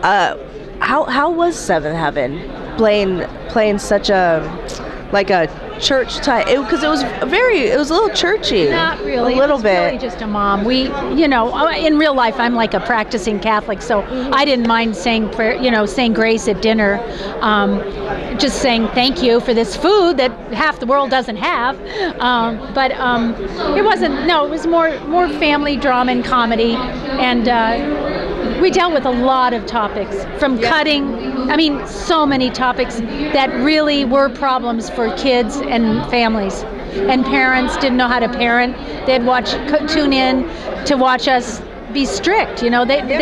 loved it. How was Seventh Heaven playing such a church type? Because it was a little churchy. Not really. A little it was bit. Really just a mom. In real life, I'm like a practicing Catholic, so I didn't mind saying prayer, saying grace at dinner, just saying thank you for this food that half the world doesn't have. But it wasn't. No, it was more family drama and comedy, and. We dealt with a lot of topics, from cutting, so many topics that really were problems for kids and families. And parents didn't know how to parent. They'd tune in to watch us be strict. They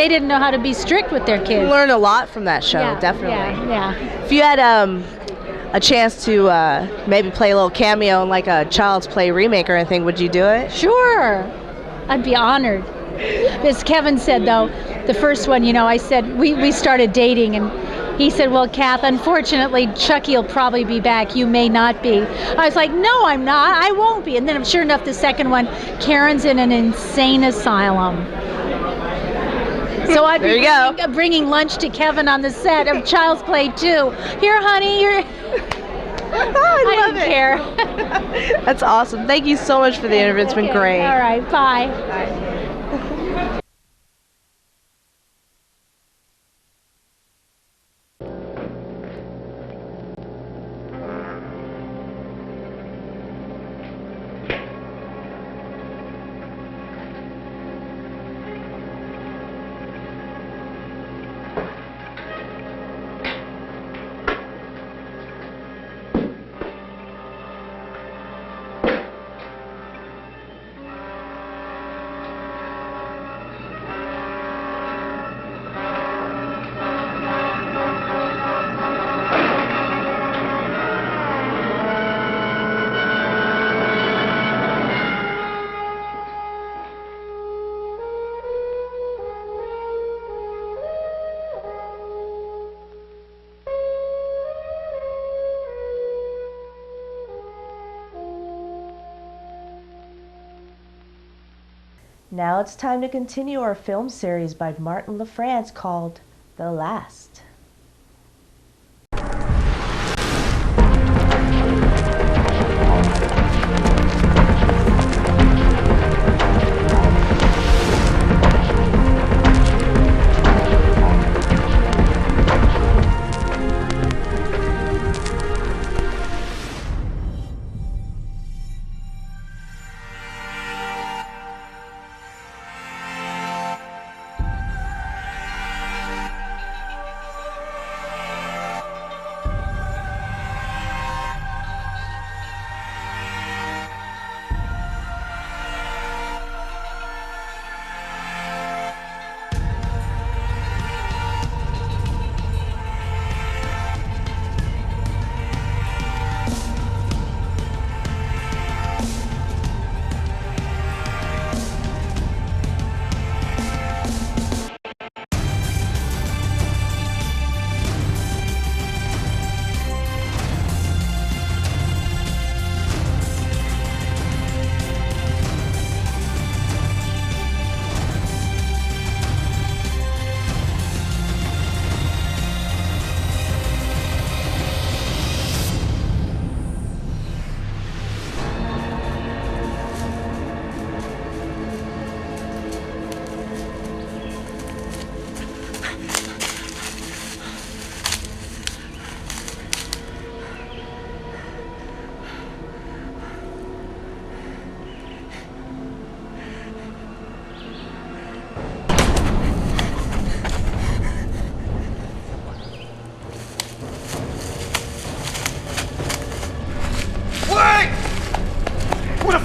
didn't know how to be strict with their kids. You learn a lot from that show, definitely. Yeah. If you had a chance to maybe play a little cameo in like a Child's Play remake or anything, would you do it? Sure. I'd be honored. As Kevin said, though, the first one, I said, we started dating, and he said, well, Kath, unfortunately, Chucky will probably be back. You may not be. I was like, no, I'm not. I won't be. And then, sure enough, the second one, Karen's in an insane asylum. So I'd be bringing lunch to Kevin on the set of Child's Play 2. Here, honey, I didn't care. That's awesome. Thank you so much for the interview. It's been great. All right, bye. Bye. Now it's time to continue our film series by Martin LaFrance called The Last.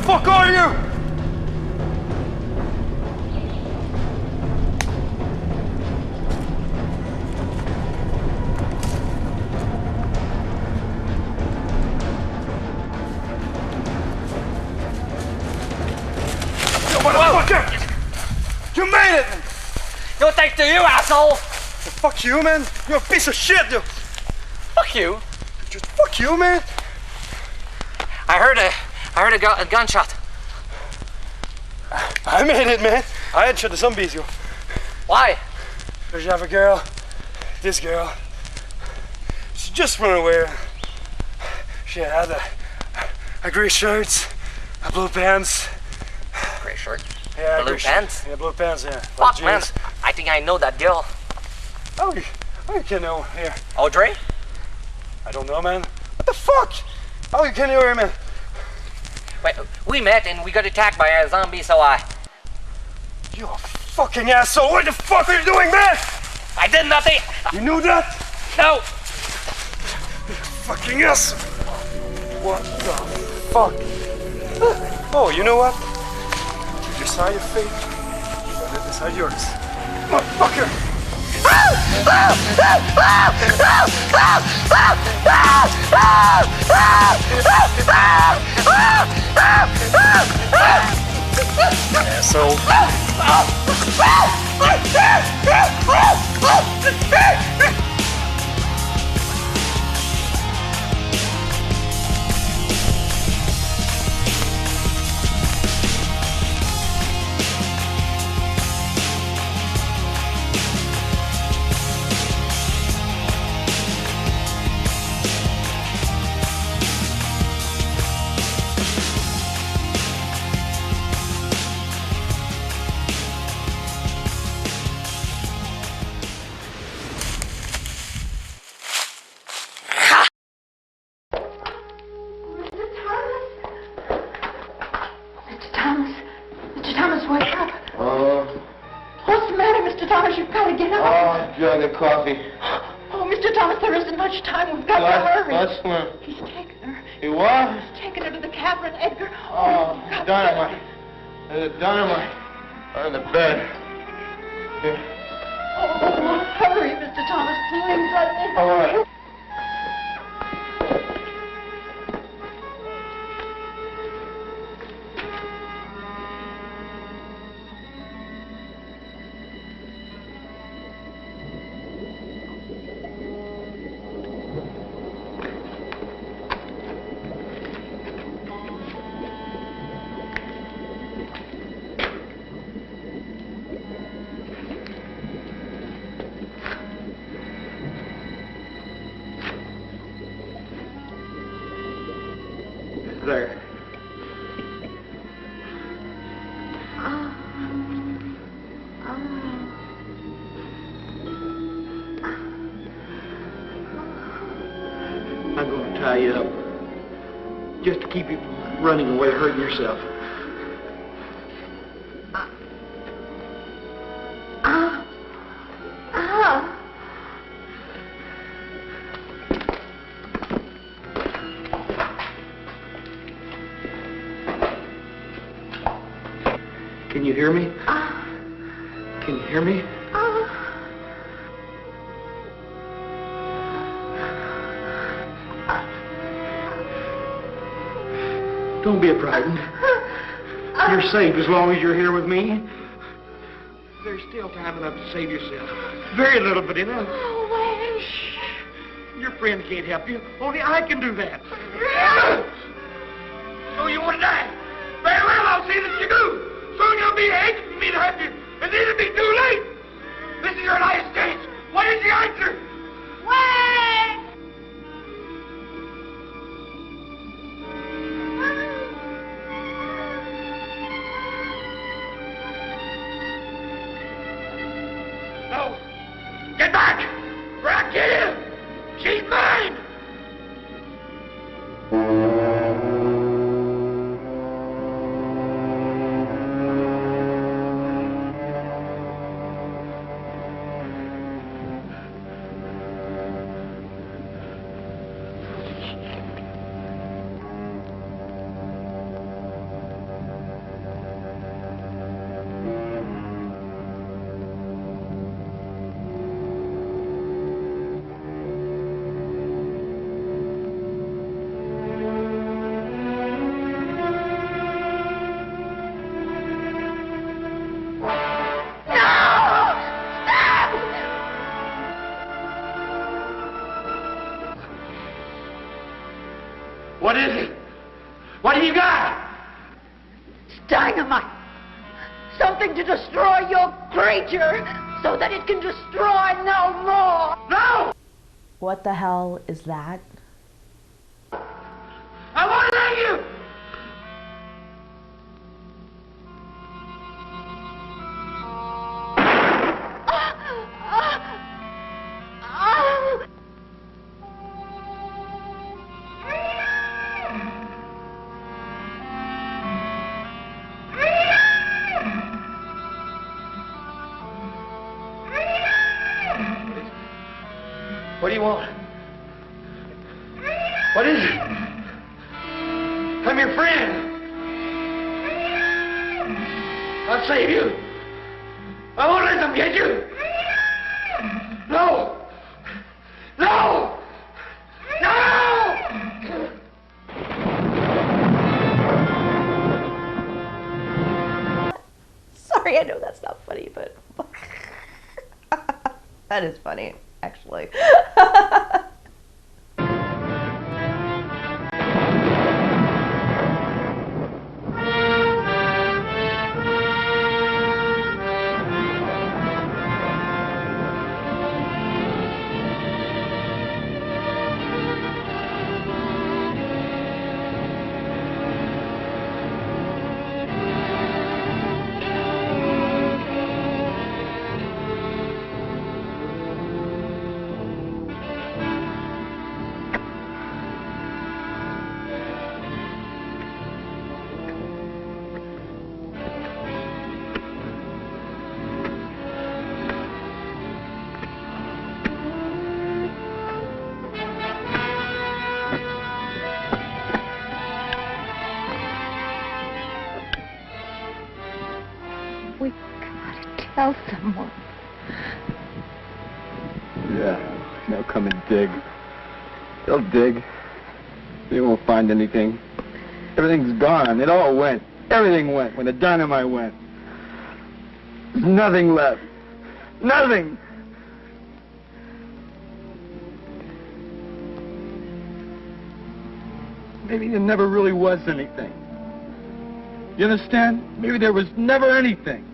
fuck are you? You motherfucker! You made it! Yo, thanks to you, asshole! Fuck you, man. You're a piece of shit, you. Fuck you. Just fuck you, man. I heard a gunshot. I made it, man. I had shot the zombies, you. Why? Because you have a girl. This girl. She just ran away. She had a gray shirt, a blue pants. Gray shirt? Yeah, blue pants? Yeah, blue pants, yeah. Fuck, man. I think I know that girl. Oh, you can know here. Audrey? I don't know, man. What the fuck? Oh, you can't know her, man. Wait, we met and we got attacked by a zombie, so You a fucking asshole! What the fuck are you doing, man? I did nothing! You knew that? No! You fucking asshole! What the fuck? Oh, you know what? You decide your fate, but I decide yours. Motherfucker! Asshole. Mr. Thomas, wake up. What's the matter, Mr. Thomas? You've got to get up. Oh, jug of coffee. Oh, Mr. Thomas, there isn't much time. We've got to hurry. What's one? He's taken her. He what? He's taken her to the cavern, Edgar. Oh, dynamite. There's dynamite on the bed. Here. Oh, hurry, Mr. Thomas. Please let me. All right. There. I'm going to tie you up just to keep you from running away, hurting yourself. Can you hear me? Can you hear me? Don't be frightened. You're safe as long as you're here with me. There's still time enough to save yourself. Very little, but enough. Shh. Your friend can't help you. Only I can do that. So you want to die? Very well, I'll see that you do. Soon you'll be anxious for me to help you, and then it'll be too late. This is your last chance. What is the answer? Wait! No. Get back, or I'll kill you. She's mine. What do you got? It's dynamite. Something to destroy your creature so that it can destroy no more. No! What the hell is that? I won't let you! What do you want? What is it? I'm your friend. I'll save you. I won't let them get you. No! No! No! Sorry, I know that's not funny, but that is funny, actually. We gotta tell someone. Yeah, they'll come and dig. They'll dig. They won't find anything. Everything's gone. It all went. Everything went when the dynamite went. There's nothing left. Nothing! Maybe there never really was anything. You understand? Maybe there was never anything.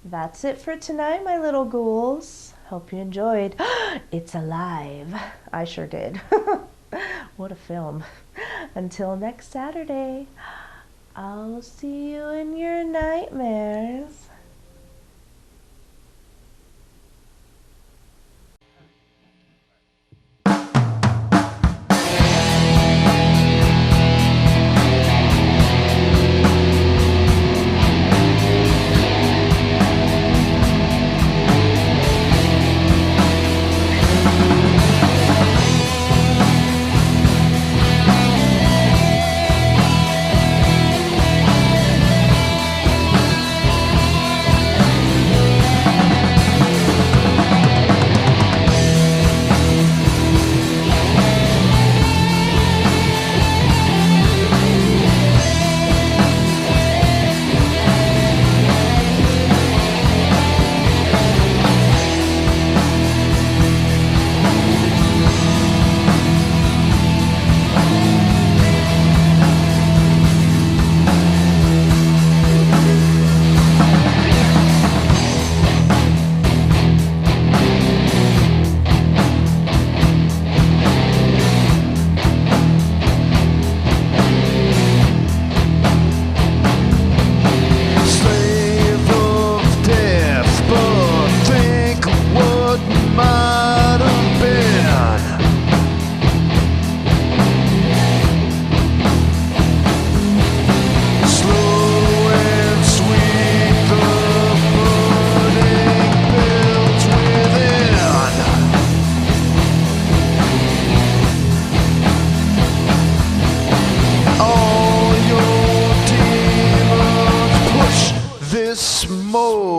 That's it for tonight, my little ghouls. Hope you enjoyed. It's alive. I sure did. What a film. Until next Saturday, I'll see you in your nightmares. mode.